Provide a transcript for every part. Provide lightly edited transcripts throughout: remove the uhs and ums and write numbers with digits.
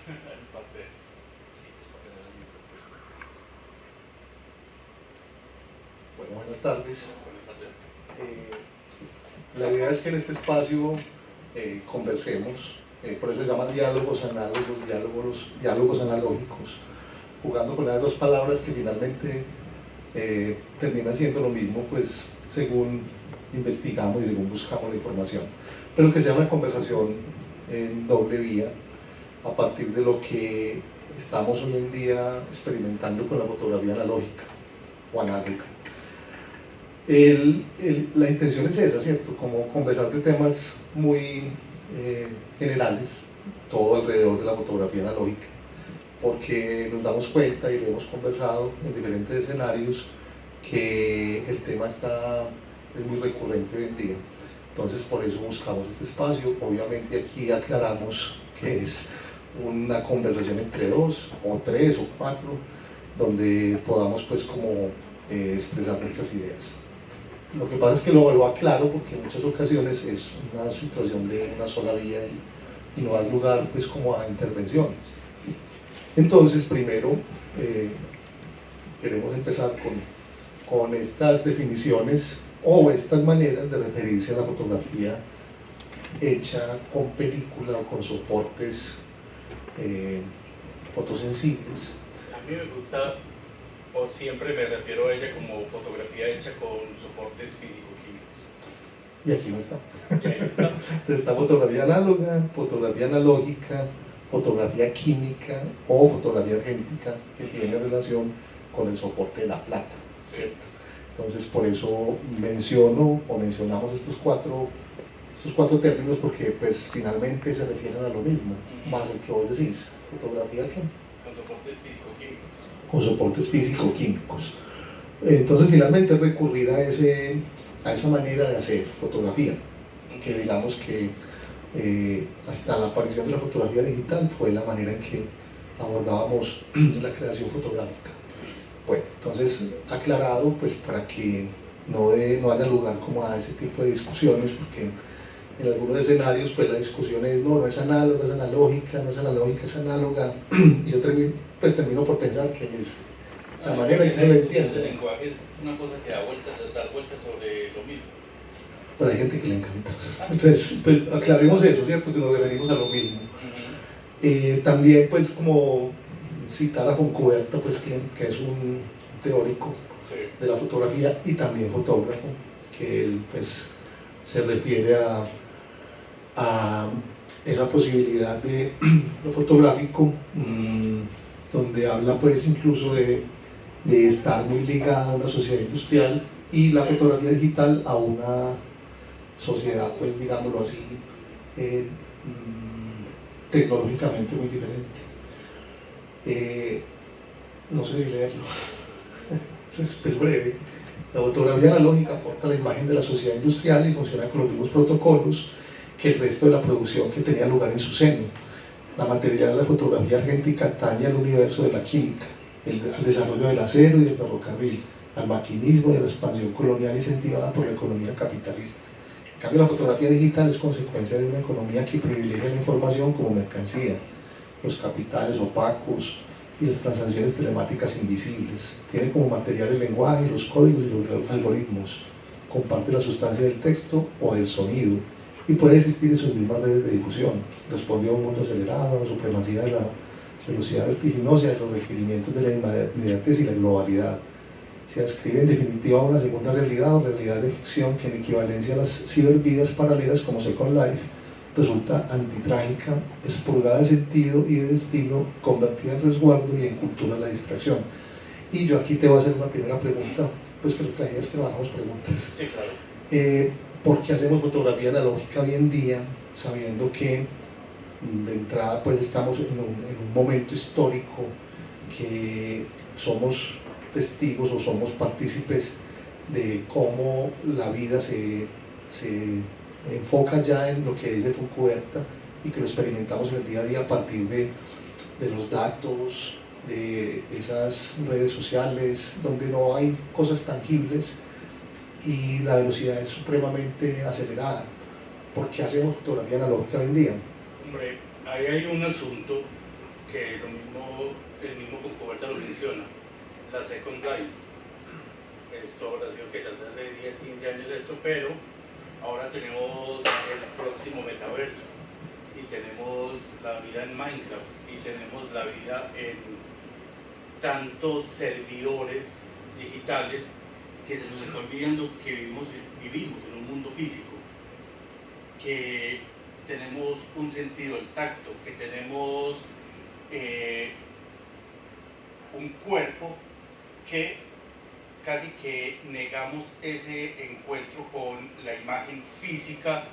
El paseo. Sí, es para tener la lista. Bueno, buenas tardes. Buenas tardes. La idea es que en este espacio conversemos, por eso se llama diálogos análogos, diálogos analógicos, jugando con las dos palabras que finalmente terminan siendo lo mismo, pues según investigamos y según buscamos la información, pero que sea una conversación en doble vía a partir de lo que estamos hoy en día experimentando con la fotografía analógica o análoga. La intención es esa, ¿cierto? Como conversar de temas muy generales, todo alrededor de la fotografía analógica, porque nos damos cuenta y lo hemos conversado en diferentes escenarios que el tema es muy recurrente hoy en día. Entonces por eso buscamos este espacio. Obviamente aquí aclaramos que es una conversación entre dos o tres o cuatro, donde podamos pues como expresar nuestras ideas. Lo que pasa es que lo aclaro porque en muchas ocasiones es una situación de una sola vía y no hay lugar pues como a intervenciones. Entonces primero queremos empezar con estas definiciones o estas maneras de referirse a la fotografía hecha con película o con soportes fotosensibles. A mí me gusta, o siempre me refiero a ella como fotografía hecha con soportes físico-químicos. Y aquí no está. Y ahí no está. Entonces está fotografía análoga, fotografía analógica, fotografía química o fotografía argéntica que tiene relación con el soporte de la plata, ¿cierto? Entonces por eso mencionamos estos cuatro términos porque pues finalmente se refieren a lo mismo, más el que vos decís, fotografía ¿qué? Con soportes físico-químicos. Con soportes físico-químicos. Entonces finalmente recurrir a esa manera de hacer fotografía, que digamos que hasta la aparición de la fotografía digital fue la manera en que abordábamos la creación fotográfica. Bueno, entonces aclarado pues para que no haya lugar como a ese tipo de discusiones, porque en algunos escenarios pues la discusión es no es análoga, es analógica, no es analógica, es análoga, y yo termino por pensar que es la manera en que uno lo entiende. El lenguaje es una cosa que da vueltas sobre lo mismo. Pero hay gente que le encanta. Entonces, pues, aclaremos eso, ¿cierto? Que nos referimos a lo mismo. También, pues, como citar a Foncuberta, pues, que es un teórico de la fotografía y también fotógrafo, que él, pues, se refiere a esa posibilidad de lo fotográfico, donde habla, pues, incluso de estar muy ligada a una sociedad industrial y la fotografía digital a una sociedad, pues digámoslo así, tecnológicamente muy diferente. No sé si leerlo, es breve. La fotografía analógica aporta la imagen de la sociedad industrial y funciona con los mismos protocolos que el resto de la producción que tenía lugar en su seno. La materialidad de la fotografía argéntica atañe al universo de la química, al desarrollo del acero y del ferrocarril, al maquinismo y a la expansión colonial incentivada por la economía capitalista. En cambio, la fotografía digital es consecuencia de una economía que privilegia la información como mercancía, los capitales opacos y las transacciones telemáticas invisibles. Tiene como material el lenguaje, los códigos y los algoritmos. Comparte la sustancia del texto o del sonido y puede existir en sus mismas redes de difusión. Responde a un mundo acelerado, a la supremacía de la velocidad vertiginosa, de los requerimientos de la inmediatez y la globalidad. Se adscribe en definitiva a una segunda realidad o realidad de ficción que en equivalencia a las cibervidas paralelas como Second Life resulta antitrágica, expurgada de sentido y de destino, convertida en resguardo y en cultura de la distracción. Y yo aquí te voy a hacer una primera pregunta, pues que la idea es que nos hagamos preguntas. Sí, claro. ¿Por qué hacemos fotografía analógica hoy en día, sabiendo que de entrada pues estamos en un momento histórico que somos testigos o somos partícipes de cómo la vida se enfoca ya en lo que dice Foncuberta y que lo experimentamos en el día a día a partir de los datos, de esas redes sociales donde no hay cosas tangibles y la velocidad es supremamente acelerada? ¿Por qué hacemos fotografía analógica hoy en día? Hombre, ahí hay un asunto que el mismo Concoberta lo menciona, la Second Life. Esto habrá sido que tal vez hace 10, 15 años esto, pero ahora tenemos el próximo metaverso y tenemos la vida en Minecraft y tenemos la vida en tantos servidores digitales que se nos está olvidando que vivimos en un mundo físico, que tenemos un sentido del tacto, que tenemos un cuerpo, que casi que negamos ese encuentro con la imagen física,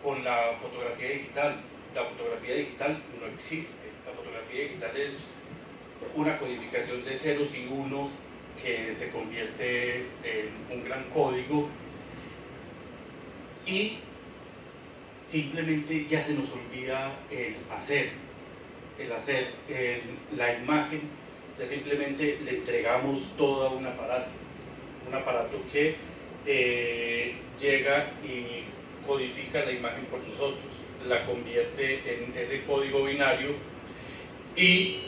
con la fotografía digital. La fotografía digital no existe, la fotografía digital es una codificación de ceros y unos que se convierte en un gran código y simplemente ya se nos olvida el hacer, la imagen, ya simplemente le entregamos todo a un aparato que llega y codifica la imagen por nosotros, la convierte en ese código binario y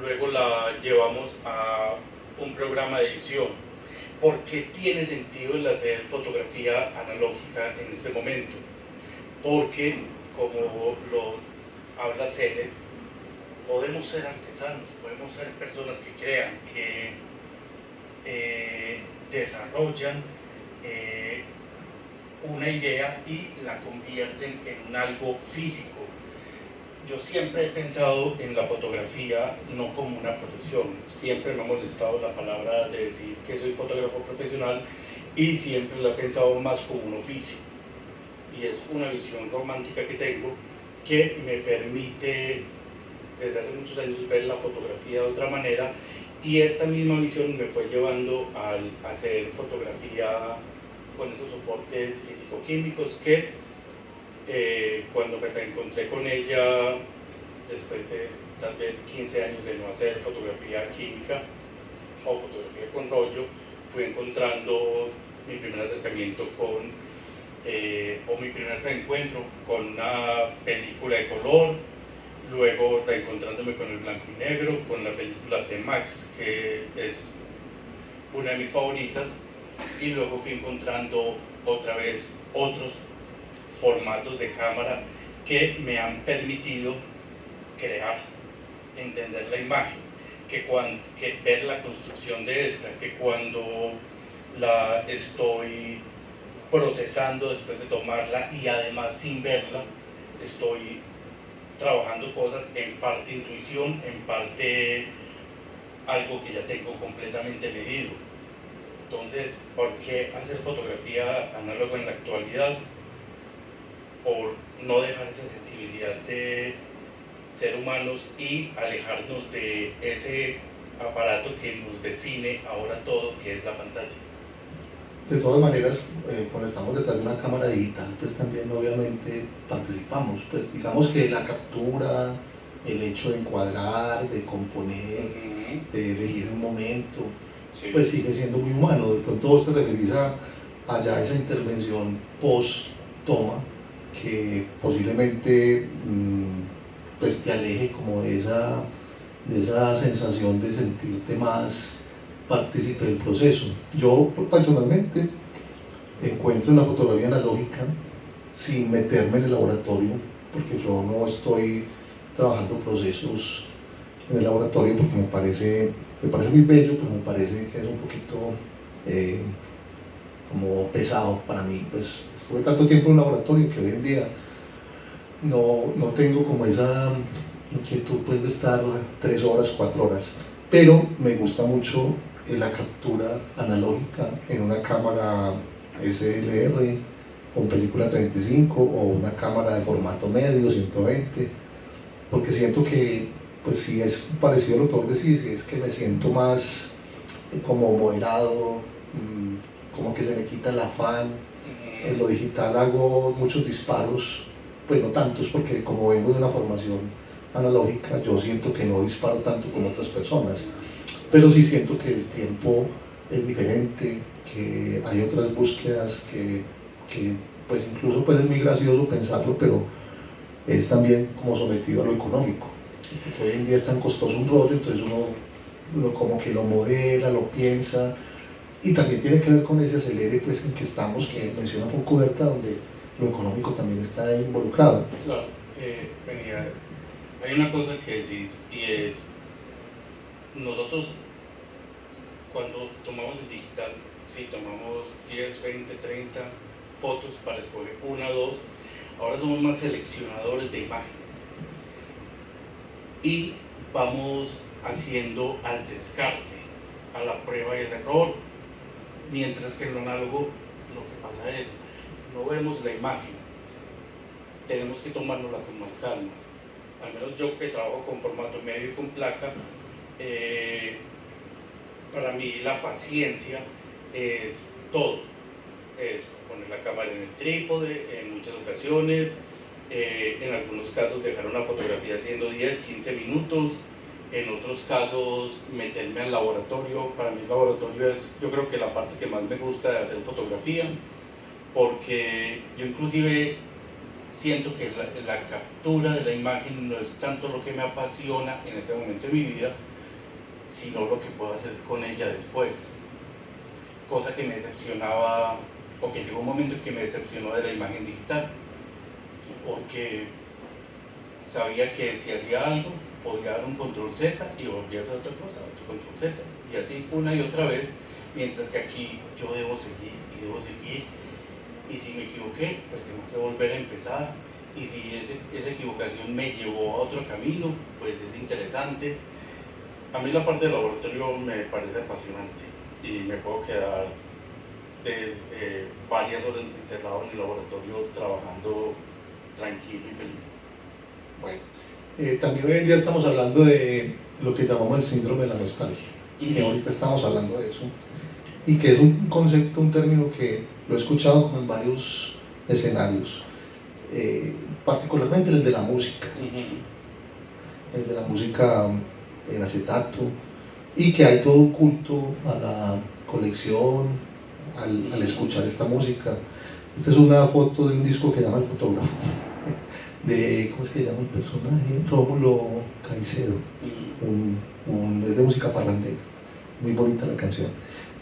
luego la llevamos a un programa de edición. ¿Por qué tiene sentido el hacer fotografía analógica en este momento? Porque, como lo habla Sennett, podemos ser artesanos, podemos ser personas que crean, que desarrollan una idea y la convierten en un algo físico. Yo siempre he pensado en la fotografía no como una profesión, siempre me ha molestado la palabra de decir que soy fotógrafo profesional y siempre la he pensado más como un oficio. Y es una visión romántica que tengo que me permite desde hace muchos años ver la fotografía de otra manera y esta misma visión me fue llevando al hacer fotografía con esos soportes físico-químicos que cuando me reencontré con ella después de tal vez 15 años de no hacer fotografía química o fotografía con rollo, fui encontrando mi primer acercamiento o mi primer reencuentro con una película de color, luego reencontrándome con el blanco y negro, con la película T-Max, que es una de mis favoritas, y luego fui encontrando otra vez otros formatos de cámara que me han permitido crear, entender la imagen, que ver la construcción de esta, que cuando la estoy procesando después de tomarla y además sin verla, estoy trabajando cosas en parte intuición, en parte algo que ya tengo completamente medido. Entonces, ¿por qué hacer fotografía análoga en la actualidad? Por no dejar esa sensibilidad de ser humanos y alejarnos de ese aparato que nos define ahora todo, que es la pantalla. De todas maneras, cuando estamos detrás de una cámara digital, pues también obviamente participamos. Pues digamos que la captura, el hecho de encuadrar, de componer, de elegir un momento, sí, pues sigue siendo muy humano. De pronto vos te referís a ya esa intervención post-toma, que posiblemente pues te aleje como de esa sensación de sentirte más partícipe del proceso. Yo personalmente encuentro en la fotografía analógica, sin meterme en el laboratorio, porque yo no estoy trabajando procesos en el laboratorio porque me parece muy bello, pero me parece que es un poquito como pesado para mí. Pues estuve tanto tiempo en un laboratorio que hoy en día no tengo como esa inquietud pues de estar 3 horas, 4 horas, pero me gusta mucho la captura analógica en una cámara SLR con película 35 o una cámara de formato medio 120, porque siento que pues sí es parecido a lo que vos decís, es que me siento más como moderado, como que se me quita el afán. En lo digital hago muchos disparos, pues no tantos, porque como vengo de una formación analógica, yo siento que no disparo tanto como otras personas, pero sí siento que el tiempo es diferente, que hay otras búsquedas que pues incluso pues es muy gracioso pensarlo, pero es también como sometido a lo económico, porque hoy en día es tan costoso un rollo, entonces uno como que lo modela, lo piensa, y también tiene que ver con ese acelere pues, en que estamos, que menciona Foncuberta, donde lo económico también está involucrado. Claro, hay una cosa que decís, y es, nosotros cuando tomamos el digital, sí, tomamos 10, 20, 30 fotos para escoger una o dos, ahora somos más seleccionadores de imágenes y vamos haciendo al descarte, a la prueba y el error, mientras que en lo análogo lo que pasa es, no vemos la imagen, tenemos que tomárnosla con más calma. Al menos yo que trabajo con formato medio y con placa, para mí la paciencia es todo. Es poner la cámara en el trípode en muchas ocasiones, en algunos casos dejar una fotografía haciendo 10, 15 minutos, en otros casos meterme al laboratorio. Para mí el laboratorio es, yo creo que la parte que más me gusta de hacer fotografía, porque yo inclusive siento que la captura de la imagen no es tanto lo que me apasiona en ese momento de mi vida, sino lo que puedo hacer con ella después. Cosa que me decepcionaba, o que llegó un momento en que me decepcionó de la imagen digital, porque sabía que si hacía algo, podía dar un control Z y volvía a hacer otra cosa, otro control Z, y así una y otra vez, mientras que aquí yo debo seguir y debo seguir, y si me equivoqué, pues tengo que volver a empezar, y si esa equivocación me llevó a otro camino, pues es interesante. A mí la parte del laboratorio me parece apasionante y me puedo quedar desde varias horas encerrado en el laboratorio trabajando tranquilo y feliz. Bueno, también hoy en día estamos hablando de lo que llamamos el síndrome de la nostalgia, que ahorita estamos hablando de eso, y que es un concepto, un término que lo he escuchado como en varios escenarios, particularmente el de la música, el de la música en acetato, y que hay todo un culto a la colección, al escuchar esta música. Esta es una foto de un disco que llama El Fotógrafo, de, ¿cómo es que se llama el personaje? Rómulo Caicedo, es de música parrandera, muy bonita la canción.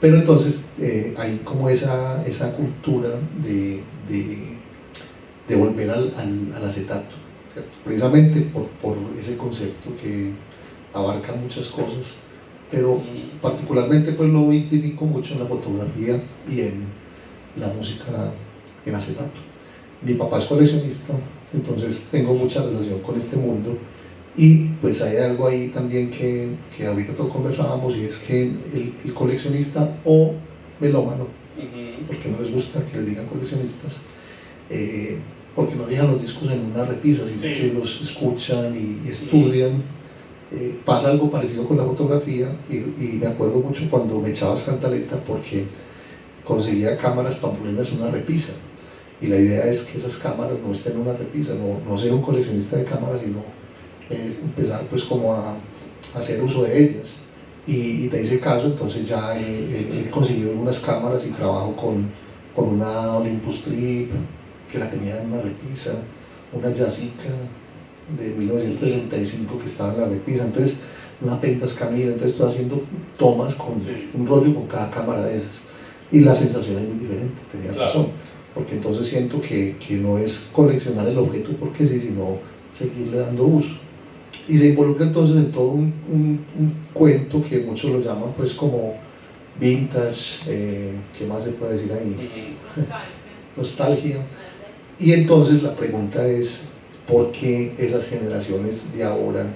Pero entonces hay como esa cultura de volver al acetato, ¿cierto? Precisamente por ese concepto que abarca muchas cosas, pero particularmente pues lo identifico mucho en la fotografía y en la música en acetato. Mi papá es coleccionista, entonces tengo mucha relación con este mundo, y pues hay algo ahí también que ahorita todos conversábamos, y es que el coleccionista o melómano, porque no les gusta que les digan coleccionistas, porque no dejan los discos en una repisa, sino que los escuchan y estudian. Pasa algo parecido con la fotografía, y me acuerdo mucho cuando me echabas cantaleta porque conseguía cámaras para ponerlas en una repisa, y la idea es que esas cámaras no estén en una repisa, no ser un coleccionista de cámaras, sino empezar pues como a hacer uso de ellas, y te hice caso. Entonces ya he conseguido algunas cámaras y trabajo con una Olympus Trip que la tenía en una repisa, una Yasica de 1965 que estaba en la repisa, entonces una Pentas Camila, entonces estoy haciendo tomas con un rollo con cada cámara de esas, y la sensación es muy diferente, tenía razón, porque entonces siento que no es coleccionar el objeto porque sí, sino seguirle dando uso, y se involucra entonces en todo un cuento que muchos lo llaman pues como vintage, ¿qué más se puede decir ahí? Nostalgia. Y entonces la pregunta es, ¿por qué esas generaciones de ahora,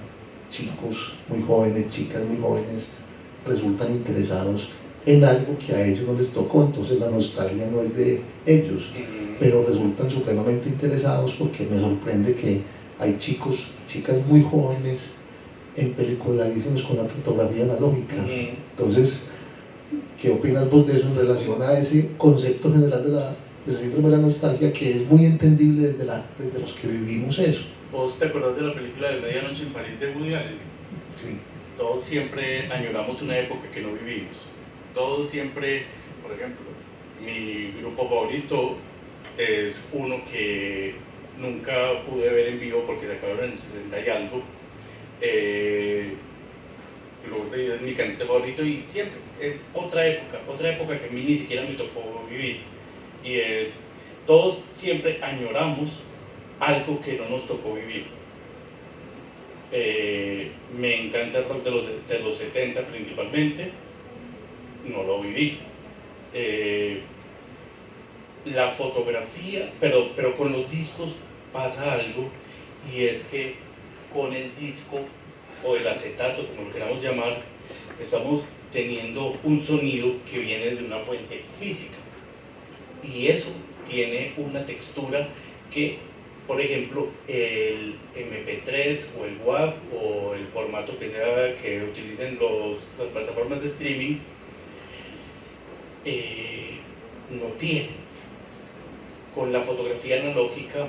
chicos muy jóvenes, chicas muy jóvenes, resultan interesados en algo que a ellos no les tocó? Entonces la nostalgia no es de ellos, pero resultan supremamente interesados, porque me sorprende que hay chicos, chicas muy jóvenes empeliculadísimos con la fotografía analógica. Entonces, ¿qué opinas vos de eso en relación a ese concepto general del síndrome de la nostalgia, que es muy entendible desde los que vivimos eso? ¿Vos te acordás de la película de Medianoche en París de Woody Allen? Sí. Todos siempre añoramos una época que no vivimos. Todos siempre, por ejemplo, mi grupo favorito es uno que nunca pude ver en vivo porque se acabaron en el 60 y algo. Los de es mi cantante favorito y siempre es otra época que a mí ni siquiera me tocó vivir. Y es, todos siempre añoramos algo que no nos tocó vivir. Me encanta el rock de los 70 principalmente, no lo viví. La fotografía, pero con los discos pasa algo, y es que con el disco o el acetato, como lo queramos llamar, estamos teniendo un sonido que viene desde una fuente física, y eso tiene una textura que, por ejemplo, el MP3 o el WAV o el formato que sea que utilicen las plataformas de streaming no tiene. Con la fotografía analógica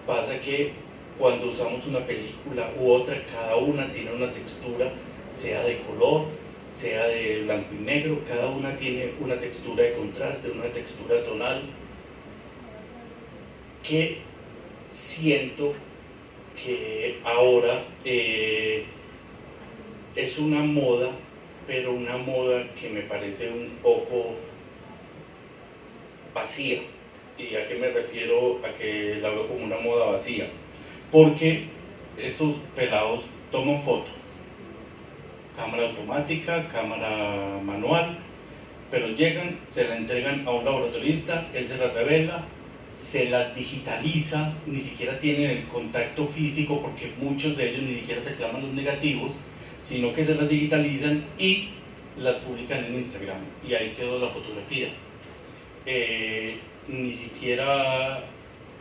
pasa que cuando usamos una película u otra, cada una tiene una textura, sea de color, sea de blanco y negro, cada una tiene una textura de contraste, una textura tonal, que siento que ahora es una moda, pero una moda que me parece un poco vacía. ¿Y a qué me refiero? A que la veo como una moda vacía, porque esos pelados toman fotos, cámara automática, cámara manual, pero llegan, se la entregan a un laboratorista, él se las revela, se las digitaliza, ni siquiera tienen el contacto físico, porque muchos de ellos ni siquiera reclaman los negativos, sino que se las digitalizan y las publican en Instagram, y ahí quedó la fotografía. Ni siquiera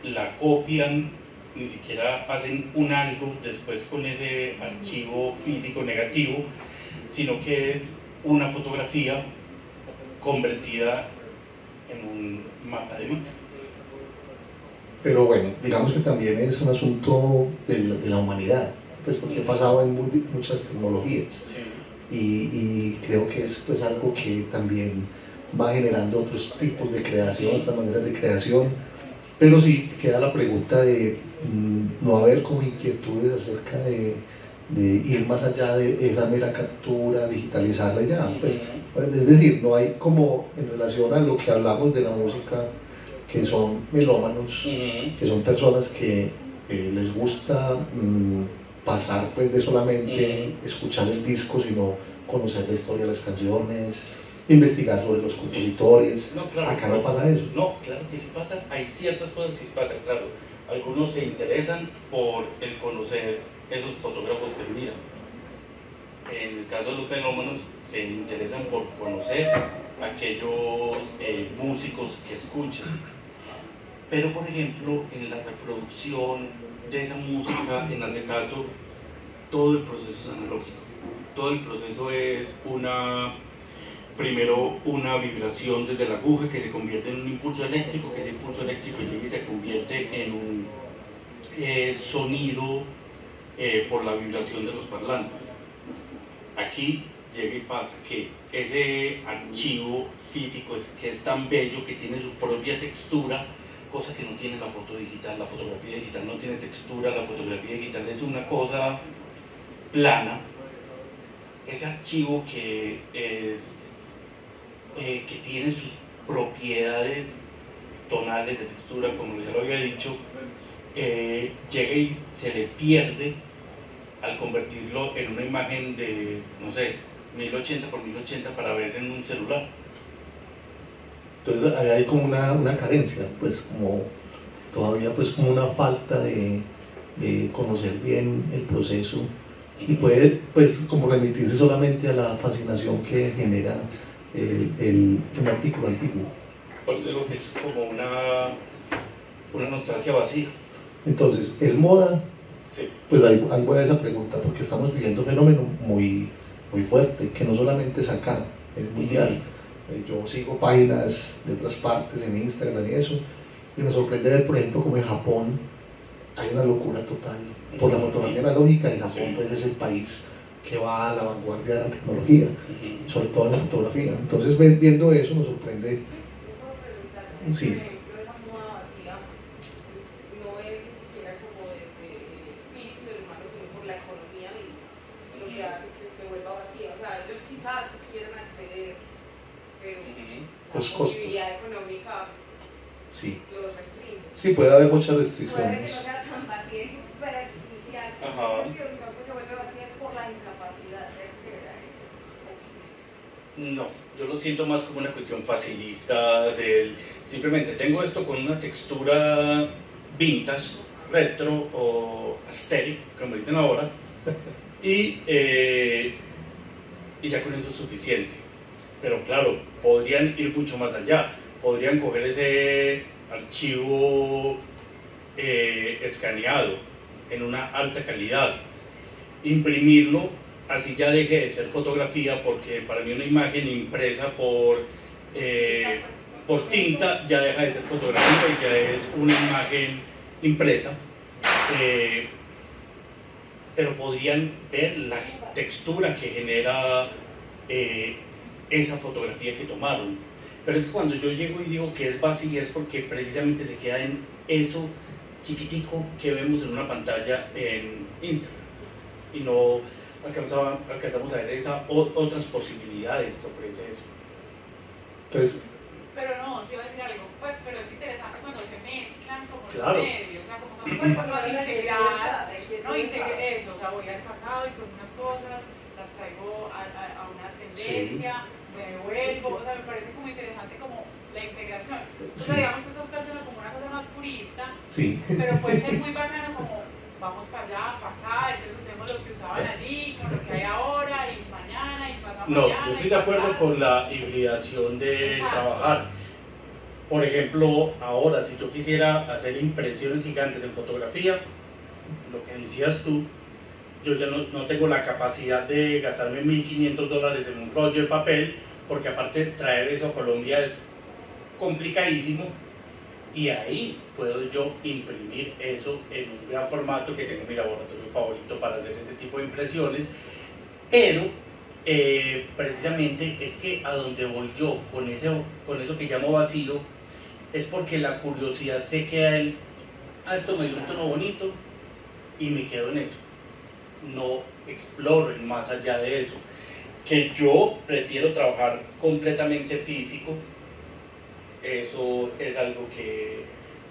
la copian, ni siquiera hacen un algo después con ese archivo físico negativo, sino que es una fotografía convertida en un mapa de bits. Pero bueno, digamos que también es un asunto de la humanidad, pues porque ha pasado en muchas tecnologías. Sí. Y creo que es pues algo que también va generando otros tipos de creación, otras maneras de creación, pero sí queda la pregunta de no haber como inquietudes acerca de ir más allá de esa mera captura, digitalizarla ya, pues, es decir, no hay como en relación a lo que hablamos de la música, que son melómanos, que son personas que les gusta pasar pues de solamente escuchar el disco, sino conocer la historia de las canciones, investigar sobre los compositores. Sí. No, claro, acá no pasa eso. No, claro que sí pasa, hay ciertas cosas que sí pasan, claro. Algunos se interesan por el conocer esos fotógrafos que miran. En el caso de los melómanos se interesan por conocer aquellos músicos que escuchan. Pero por ejemplo, en la reproducción de esa música en acetato, todo el proceso es analógico. Todo el proceso es primero una vibración desde la aguja que se convierte en un impulso eléctrico, que ese impulso eléctrico llega y se convierte en un sonido por la vibración de los parlantes. Aquí llega y pasa que ese archivo físico que es tan bello, que tiene su propia textura, cosa que no tiene la foto digital. La fotografía digital no tiene textura, la fotografía digital es una cosa plana. Ese archivo que tiene sus propiedades tonales de textura, como ya lo había dicho, llega y se le pierde al convertirlo en una imagen de, no sé, 1080 por 1080 para ver en un celular. Entonces hay como una carencia, pues como todavía pues como una falta de conocer bien el proceso, y puede pues como remitirse solamente a la fascinación que genera un artículo antiguo. Por eso digo que es como una nostalgia vacía. Entonces, ¿es moda? Sí. Pues ahí voy a esa pregunta, porque estamos viviendo un fenómeno muy, muy fuerte, que no solamente es acá, es mundial. Yo sigo páginas de otras partes en Instagram y eso, y me sorprende ver, por ejemplo, como en Japón hay una locura total por la fotografía analógica, y Japón pues es el país que va a la vanguardia de la tecnología, sobre todo en la fotografía. Entonces, viendo eso, me sorprende. Sí. los costos. posibilidad económica Sí. los restringe. Sí, puede haber muchas Puede restricciones. que no sea tan vacía y súper artificial, Ajá. sino que se vuelve vacía es por la incapacidad de acceder a ello. No, yo lo siento más como una cuestión facilista del simplemente tengo esto con una textura vintage, retro o aesthetic, como dicen ahora, y ya con eso es suficiente. Pero claro, podrían ir mucho más allá, podrían coger ese archivo escaneado en una alta calidad, imprimirlo, así ya deje de ser fotografía, porque para mí una imagen impresa por tinta ya deja de ser fotografía y ya es una imagen impresa. Pero podrían ver la textura que genera esa fotografía que tomaron. Pero es que cuando yo llego y digo que es vacía es porque precisamente se queda en eso chiquitico que vemos en una pantalla en Instagram y no alcanzamos a ver otras posibilidades que ofrece eso. Entonces, Pero no, te iba a decir algo, pues, pero es interesante cuando se mezclan como Claro. los medios, o sea, como que Pues como cuando hablas de integrar, integridad, no integrar eso, o sea, voy al pasado y con unas cosas las traigo a una tendencia, me devuelvo, o sea, me parece como interesante como la integración. O sea, Sí. digamos, tú estás planteando como una cosa más purista, sí. pero puede ser muy bacano como vamos para allá, para acá, entonces usemos lo que usaban allí, con lo que hay ahora y mañana y pasado No, mañana. yo estoy de acuerdo con la hibridación de Exacto. trabajar. Por ejemplo, ahora, si yo quisiera hacer impresiones gigantes en fotografía, lo que decías tú, yo ya no tengo la capacidad de gastarme $1.500 en un rollo de papel, porque aparte traer eso a Colombia es complicadísimo, y ahí puedo yo imprimir eso en un gran formato que tengo mi laboratorio favorito para hacer este tipo de impresiones, pero precisamente es que a donde voy yo con eso que llamo vacío es porque la curiosidad se queda en esto me dio un tono bonito y me quedo en eso, no exploro en más allá de eso, que yo prefiero trabajar completamente físico. Eso es algo que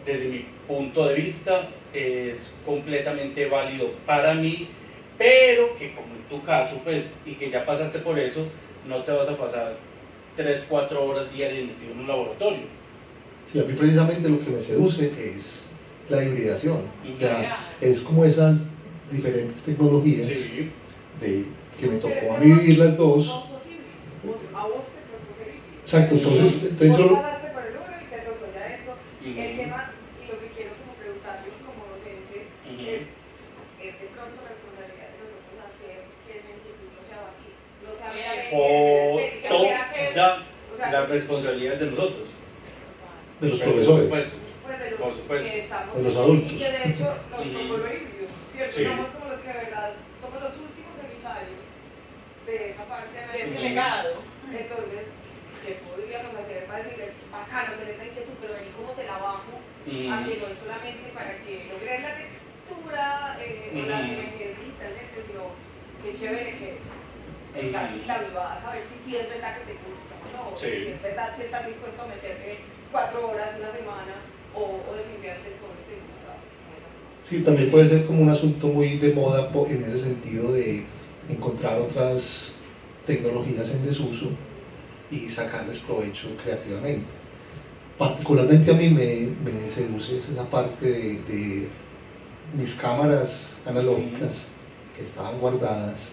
desde mi punto de vista es completamente válido para mí, pero que como en tu caso, pues, y que ya pasaste por eso, no te vas a pasar 3-4 horas diarias metido en un laboratorio. Sí, a mí precisamente lo que me seduce es la hibridación. Y O sea, es como esas diferentes tecnologías Sí, que me tocó Pero a es mí que vivir las dos. No sos híbrido, a vos te tocó ser híbrido. Exacto, entonces Vos solo... pasaste por el uno y te tocó ya esto. El tema, y lo que quiero como preguntarles como docentes, es de pronto responsabilidad de nosotros hacer que esa inquietud no sea vacía, no sea meramente toda la responsabilidad es de nosotros, de los Pero, profesores. pues, pues de por los supuesto. que estamos De los aquí, adultos. y que de hecho nos tocó lo híbrido, ¿cierto? Sí. Somos como los que de verdad somos los últimos emisarios de esa parte de ese analítica. legado. Entonces, ¿qué podríamos hacer para decirle, bacano, tenés la inquietud, pero vení cómo te la bajo? A que no es solamente para que logres la textura o la semejanza, sino que chévere que tengas la vivada, saber si es verdad que te gusta o no, Sí. si es verdad si estás dispuesto a meterte 4 horas, una semana, o definitivamente solo te gusta. Sí, también puede ser como un asunto muy de moda en ese sentido de encontrar otras tecnologías en desuso y sacarles provecho creativamente. Particularmente a mí me seduce esa parte de mis cámaras analógicas que estaban guardadas.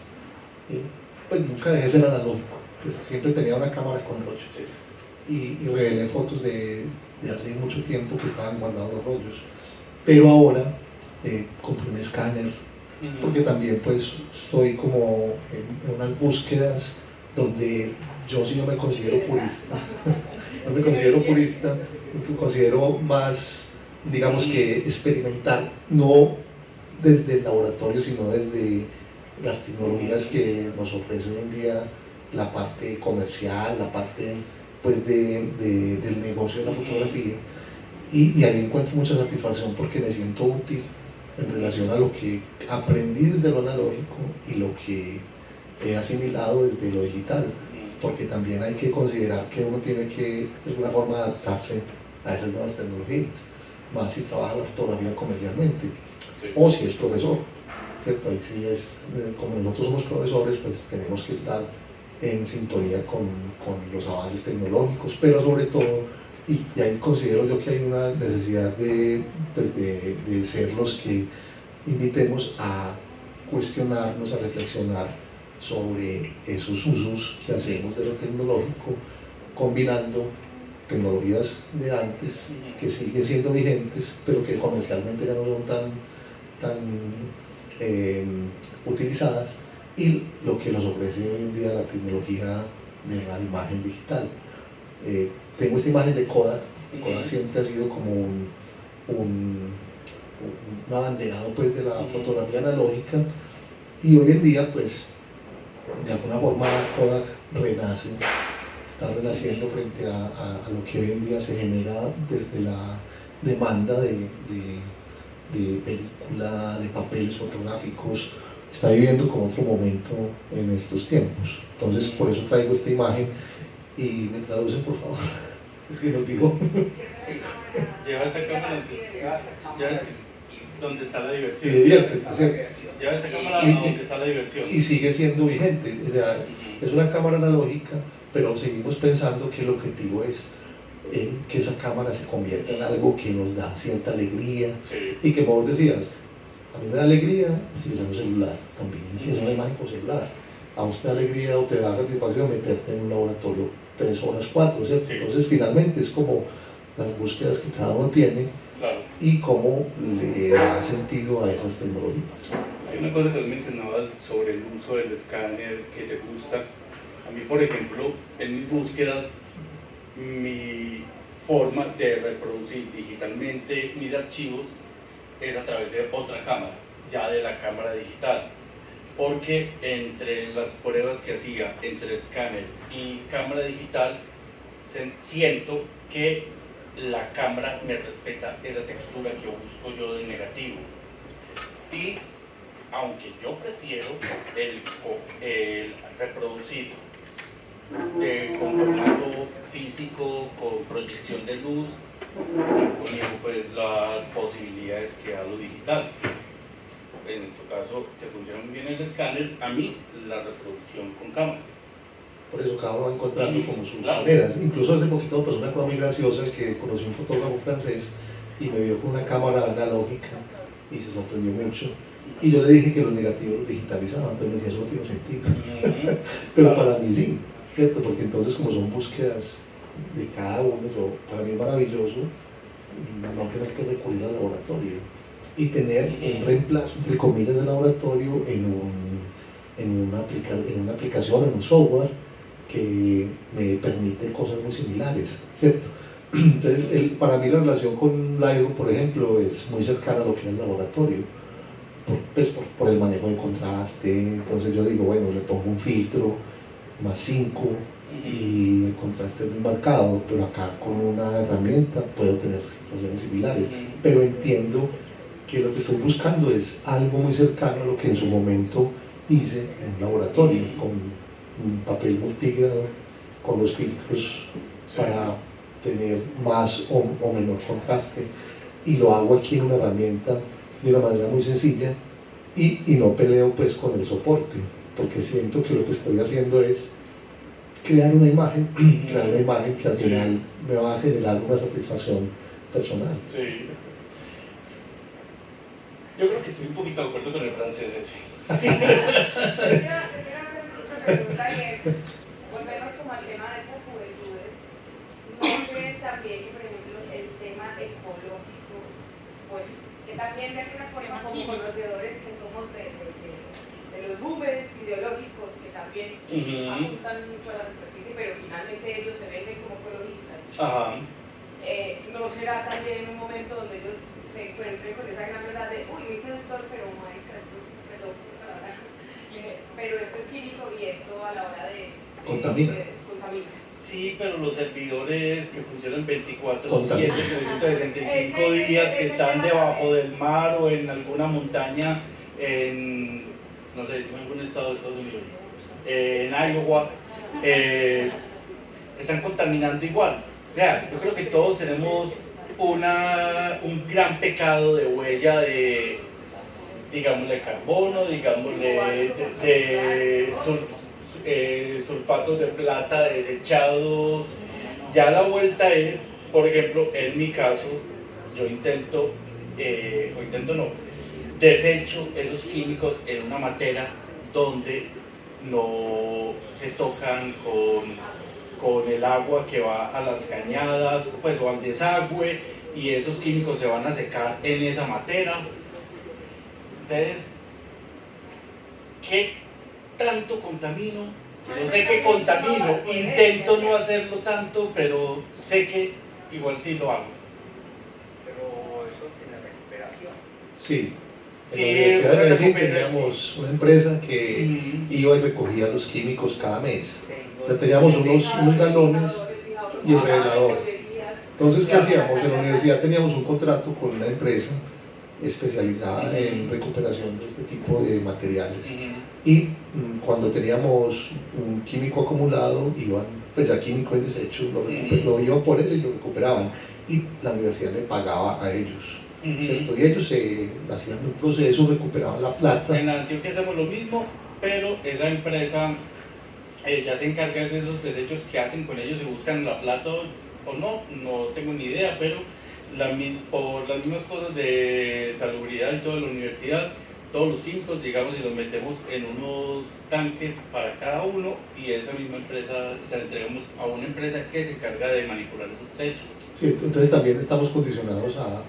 Pues nunca dejé ser analógico, pues siempre tenía una cámara con rollo. Sí. Y revelé fotos de hace mucho tiempo que estaban guardados los rollos. Pero ahora compré un escáner, porque también pues estoy como en unas búsquedas donde yo sí no me considero purista, no me considero purista, me considero más, digamos que experimentar, no desde el laboratorio, sino desde las tecnologías que nos ofrece hoy en día la parte comercial, la parte pues del negocio de la fotografía, y ahí encuentro mucha satisfacción porque me siento útil en relación a lo que aprendí desde lo analógico y lo que he asimilado desde lo digital. porque también hay que considerar que uno tiene que de alguna forma adaptarse a esas nuevas tecnologías, más si trabaja la fotografía comercialmente, Sí. o si es profesor, ¿cierto? Ahí sí es, como nosotros somos profesores, pues tenemos que estar en sintonía con los avances tecnológicos, pero sobre todo, y ahí considero yo que hay una necesidad pues de ser los que invitemos a cuestionarnos, a reflexionar sobre esos usos que hacemos de lo tecnológico, combinando tecnologías de antes que siguen siendo vigentes, pero que comercialmente ya no son tan utilizadas, y lo que nos ofrece hoy en día la tecnología de la imagen digital. Tengo esta imagen de Kodak. Kodak siempre ha sido como un abanderado pues, de la fotografía analógica, y hoy en día pues de alguna forma Kodak renace, está renaciendo frente a lo que hoy en día se genera desde la demanda de película, de papeles fotográficos. Está viviendo como otro momento en estos tiempos. Entonces por eso traigo esta imagen y me traducen por favor. Es que me olvidó. Lleva esta cámara antes. Ya, donde está la diversión. Y diviértete, ¿cierto? Lleva esta cámara donde está la diversión. Y sigue siendo vigente. O sea, es una cámara analógica, pero seguimos pensando que el objetivo es que esa cámara se convierta en algo que nos da cierta alegría. Sí. Y que como vos decías, a mí me da alegría utilizar un celular también. Es una imagen con celular. A usted da alegría o te da satisfacción meterte en un laboratorio 3 horas, 4, ¿cierto? Sí. Entonces finalmente es como las búsquedas que cada uno tiene, Claro. y cómo le da sentido a esas tecnologías. Hay una cosa que tú mencionabas sobre el uso del escáner que te gusta. A mí, por ejemplo, en mis búsquedas, mi forma de reproducir digitalmente mis archivos es a través de otra cámara, ya de la cámara digital. Porque entre las pruebas que hacía entre escáner y cámara digital, siento que la cámara me respeta esa textura que busco yo de negativo. Y aunque yo prefiero el reproducir con formato físico, con proyección de luz, conmigo pues las posibilidades que ha dado digital. En tu caso te funciona muy bien el escáner, a mí la reproducción con cámara. Por eso cada uno va encontrando como sus Claro. maneras. Incluso hace poquito pasó una cosa muy graciosa, que conocí un fotógrafo francés y me vio con una cámara analógica y se sorprendió mucho. Y yo le dije que los negativos los digitalizaban, entonces me decía, eso no tiene sentido. Pero Claro. para mí sí, ¿cierto? Porque entonces como son búsquedas de cada uno, para mí es maravilloso no tener que recurrir al laboratorio y tener un reemplazo, entre comillas, del laboratorio en una aplicación, en un software que me permite cosas muy similares, ¿cierto? Entonces, para mí la relación con Lightroom, por ejemplo, es muy cercana a lo que es el laboratorio, por el manejo de contraste. Entonces yo digo, bueno, le pongo un filtro más 5 y el contraste es muy marcado, pero acá con una herramienta puedo tener situaciones similares, pero entiendo que lo que estoy buscando es algo muy cercano a lo que en su momento hice en un laboratorio, con un papel multigrado, con los filtros para tener más o menor contraste, y lo hago aquí en una herramienta de una manera muy sencilla, y no peleo pues con el soporte, porque siento que lo que estoy haciendo es crear una imagen que al final me va a generar una satisfacción personal. Sí. Yo creo que estoy un poquito de acuerdo con el francés. Yo quiero hacer otra pregunta, y es, volvemos como al tema de estas juventudes. ¿No crees también que, por ejemplo, el tema ecológico, pues, que también de alguna forma como conocedores que somos de los boomers ideológicos que también apuntan mucho a la superficie, pero finalmente ellos se venden como ecologistas? Ajá. ¿No será también un momento donde ellos se encuentren con esa gran verdad de, uy, muy seductor, pero marica, esto, perdón, pero esto es químico y esto a la hora de Contamina. contamina? Sí, pero los servidores que funcionan 24/7, Contamina. 365 días, que están debajo del mar o en alguna montaña en, no sé, en algún estado de Estados Unidos, en Iowa, están contaminando igual. O sea, yo creo que todos tenemos un gran pecado de huella de, digámosle, carbono, digámosle, sulfatos de plata desechados. Ya la vuelta es, por ejemplo, en mi caso, yo desecho esos químicos en una matera donde no se tocan con el agua que va a las cañadas, pues, o al desagüe, y esos químicos se van a secar en esa matera. Entonces, ¿qué tanto contamino? Yo sé que contamino, intento no hacerlo tanto, pero sé que igual sí lo hago. Pero eso tiene recuperación. Sí. Sí, en la Universidad de Medellín recuperación. teníamos una empresa que iba y recogía los químicos cada mes. Ya teníamos unos galones y el revelador. Entonces, ¿qué hacíamos? En la universidad teníamos un contrato con una empresa especializada en recuperación de este tipo de materiales. Y cuando teníamos un químico acumulado, iban, pues ya químico en desecho, lo iban por él y lo recuperaban. Y la universidad le pagaba a ellos. ¿Cierto? Y ellos hacían un proceso, recuperaban la plata. En Antioquia hacemos lo mismo, pero esa empresa ya se encarga de esos desechos que hacen con ellos, si buscan la plata o no tengo ni idea, pero por las mismas cosas de salubridad y toda la universidad, todos los químicos llegamos y los metemos en unos tanques para cada uno, y esa misma empresa se la entregamos a una empresa que se encarga de manipular esos desechos. Sí, entonces también estamos condicionados a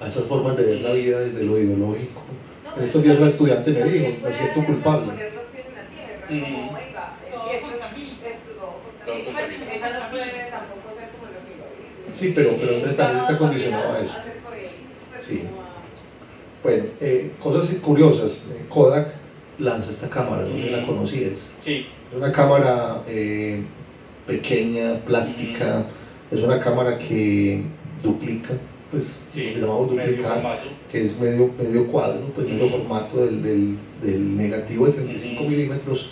esas formas de ver la vida desde lo ideológico. En estos días un estudiante me dijo, me siento culpable. Poner los pies en la tierra, como venga, Todo si esto contamina. todo contamina. Esa no puede tampoco ser como lo que lo dice. Sí, pero entonces también está condicionado a eso. Sí. Bueno, cosas curiosas. Kodak lanza esta cámara, no sé si la conocías. Sí. Es una cámara pequeña, plástica, es una cámara que duplica, pues Sí, le llamamos medio duplicar, formato. que es medio cuadro, pues medio formato del negativo de 35 milímetros,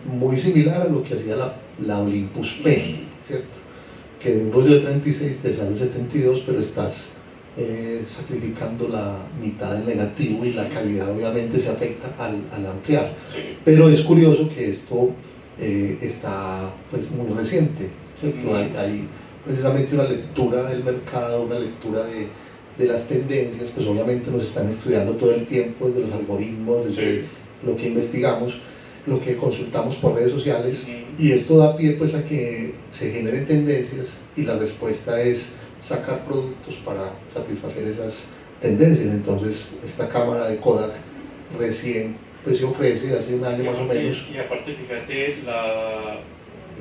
muy similar a lo que hacía la Olympus P, ¿cierto? Que de un rollo de 36 te sale 72, pero estás sacrificando la mitad del negativo y la calidad obviamente se afecta al ampliar. Sí. Pero es curioso que esto está pues muy reciente, ¿cierto? Hay precisamente una lectura del mercado, una lectura de las tendencias, pues obviamente nos están estudiando todo el tiempo desde los algoritmos, desde lo que investigamos, lo que consultamos por redes sociales, y esto da pie pues a que se generen tendencias, y la respuesta es sacar productos para satisfacer esas tendencias. Entonces esta cámara de Kodak recién pues se ofrece hace un año más o menos. Y aparte, fíjate,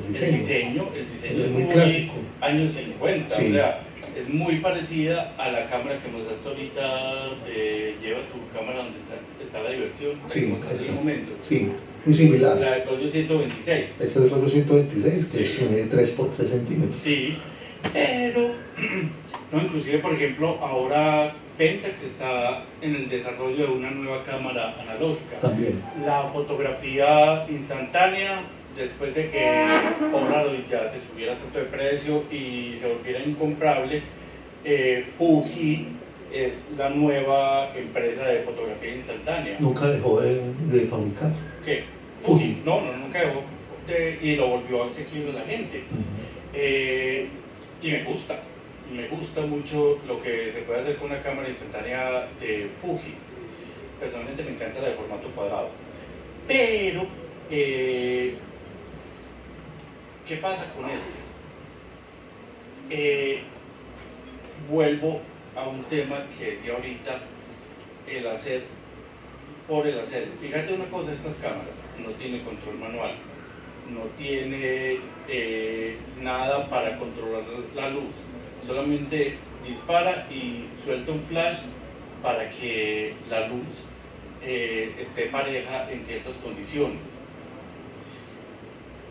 El diseño es es muy clásico. Años 50, Sí. o sea, es muy parecida a la cámara que mostraste ahorita de lleva tu cámara donde está la diversión, Sí, que mostraste en esta. un momento. Sí, muy similar. La del rollo 126. Este es el rollo 126, que Sí. es 3 por 3 centímetros. Sí, pero, no, inclusive, por ejemplo, ahora Pentax está en el desarrollo de una nueva cámara analógica. También. La fotografía instantánea, después de que Polaroid ya se subiera tanto de precio y se volviera incomprable, Fuji es la nueva empresa de fotografía instantánea. Nunca dejó de fabricar. ¿Qué? Fuji. No, nunca dejó y lo volvió asequible a la gente. Y me gusta mucho lo que se puede hacer con una cámara instantánea de Fuji. Personalmente me encanta la de formato cuadrado. Pero, ¿qué pasa con esto? Vuelvo a un tema que decía ahorita, el hacer por el hacer. Fíjate una cosa, estas cámaras no tienen control manual, no tiene nada para controlar la luz, solamente dispara y suelta un flash para que la luz esté pareja en ciertas condiciones.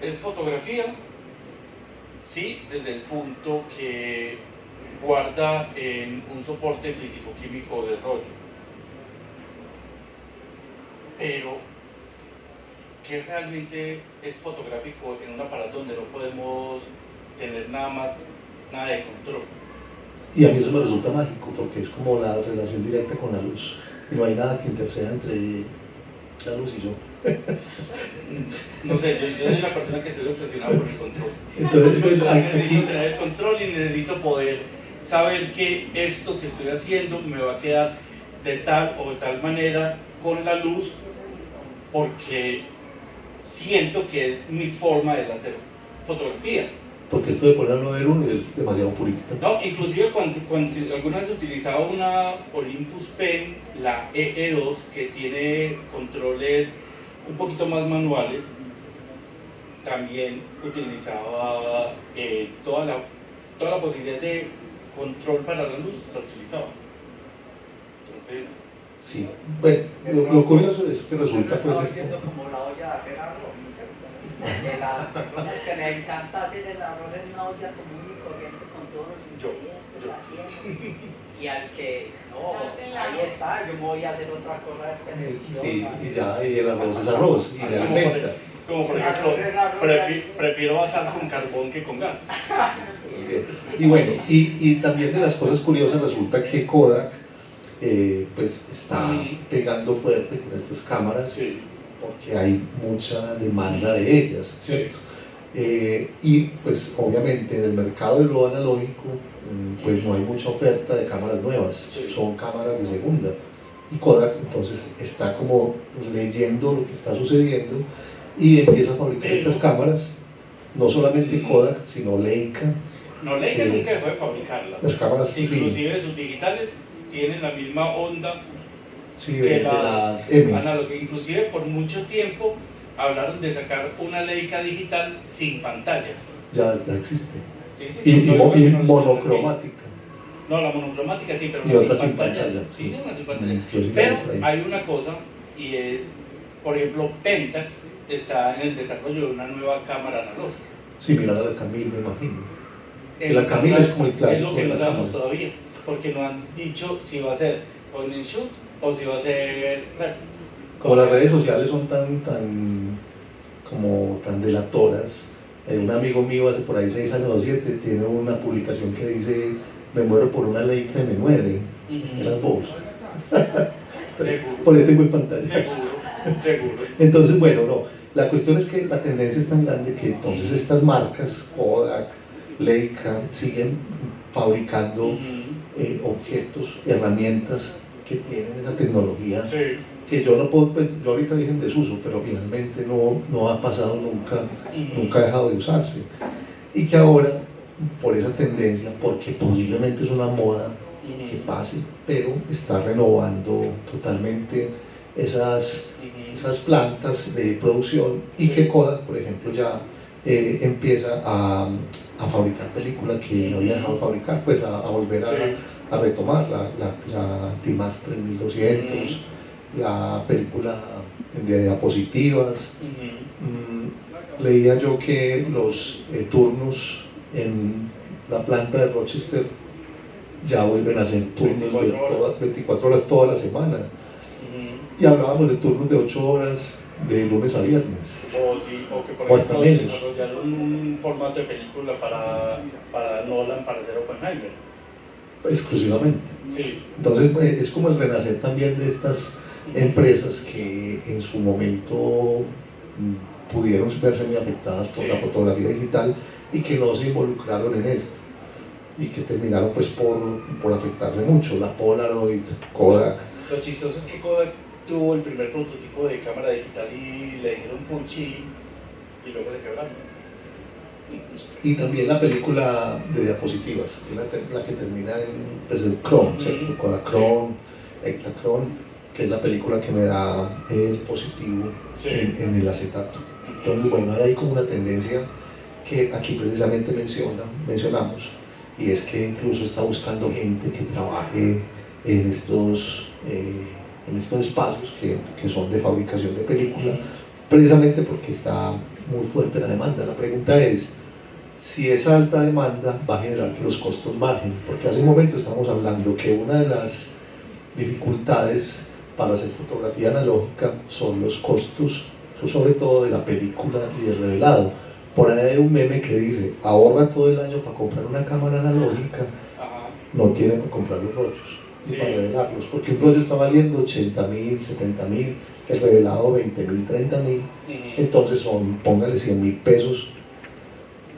¿Es fotografía? Sí, desde el punto que guarda en un soporte físico-químico de rollo. Pero ¿qué realmente es fotográfico en un aparato donde no podemos tener nada de control? Y a mí eso me resulta mágico porque es como la relación directa con la luz. Y no hay nada que interceda entre la luz y yo. No sé, yo soy una persona que estoy obsesionada por el control. Entonces Necesito aquí, tener el control y necesito poder saber que esto que estoy haciendo me va a quedar de tal o de tal manera con la luz, porque siento que es mi forma de hacer fotografía. porque esto de ponerlo en uno es demasiado purista. No, inclusive cuando alguna vez utilizaba una Olympus Pen, la EE2, que tiene controles un poquito más manuales, también utilizaba toda la posibilidad de control para la luz, la utilizaba. Entonces, Sí, bueno, lo curioso es que resulta Estaba pues haciendo esto. como la olla de hacer arroz. Que le encanta hacer el arroz en una olla común y corriente con todos los ingredientes, haciendo. Y al que, no, ahí está, yo me voy a hacer otra cosa de televisión. Sí, y ya, y el arroz es arroz, y es le como alimenta. por ejemplo, prefiero asar con carbón que con gas. Y bueno, y también de las cosas curiosas resulta que Kodak pues está pegando fuerte con estas cámaras, Sí. porque hay mucha demanda de ellas, ¿cierto? Y pues obviamente en el mercado de lo analógico pues no hay mucha oferta de cámaras nuevas, Sí. son cámaras de segunda. Y Kodak entonces está como leyendo lo que está sucediendo y empieza a fabricar estas cámaras, no solamente Kodak, sino Leica. No, Leica nunca dejó de fabricarlas. Las cámaras, sí. Inclusive sus digitales tienen la misma onda Sí, que de las M. análogas. Inclusive por mucho tiempo hablaron de sacar una Leica digital sin pantalla. Ya existe. Sí, Y yo creo que no lo monocromática. No, la monocromática sí, pero Y no otra sin sin pantalla. pantalla. Sí, una sin pantalla. Yo sí la Pero vi por ahí. hay una cosa, y es, por ejemplo, Pentax está en el desarrollo de una nueva cámara analógica. Similar a la Camille, me imagino. Que la Camille es como el clásico Es lo que de no la sabemos cámara. todavía, porque no han dicho si va a ser point and shoot o si va a ser reflex. Como las redes sociales son tan delatoras, un amigo mío hace por ahí 6 años o 7 tiene una publicación que dice: me muero por una Leica M9, eras vos. Por ahí tengo en pantalla. Seguro. Entonces, bueno, no, la cuestión es que la tendencia es tan grande que entonces estas marcas, Kodak, Leica, siguen fabricando objetos, herramientas que tienen esa tecnología, Sí. que yo no puedo, pues, yo ahorita dije en desuso, pero finalmente no ha pasado nunca ha dejado de usarse. Y que ahora, por esa tendencia, porque posiblemente es una moda que pase, pero está renovando totalmente esas plantas de producción, y que Kodak, por ejemplo, ya empieza a fabricar películas que no había dejado de fabricar, pues a volver a retomar la Timastre 1200, la película de diapositivas. Leía yo que los turnos en la planta de Rochester ya vuelven a ser turnos 24 horas toda la semana. Y hablábamos de turnos de 8 horas de lunes a viernes. O que por O hasta ejemplo menos. desarrollaron un formato de película para Nolan, para hacer Oppenheimer. Exclusivamente. Sí. Entonces es como el renacer también de estas empresas que en su momento pudieron verse muy afectadas por la fotografía digital y que no se involucraron en esto, y que terminaron pues por afectarse mucho. La Polaroid, Kodak. Lo chistoso es que Kodak tuvo el primer prototipo de cámara digital y le dijeron Fuji y luego se quebraron. Y también la película de diapositivas, que es la que termina en pues, el Chrome, ¿cierto? Kodachrome, Ektachrome, que es la película que me da el positivo en el acetato. Entonces, bueno, hay como una tendencia que aquí precisamente mencionamos, y es que incluso está buscando gente que trabaje en estos espacios que son de fabricación de película, precisamente porque está muy fuerte la demanda. La pregunta es si esa alta demanda va a generar que los costos bajen, porque hace un momento estamos hablando que una de las dificultades para hacer fotografía analógica son los costos, sobre todo de la película y del revelado. Por ahí hay un meme que dice, ahorra todo el año para comprar una cámara analógica, no tiene para comprar los rollos, ni para revelarlos, porque un rollo está valiendo 80.000, 70.000, el revelado 20.000, 30.000, entonces póngale 100.000 pesos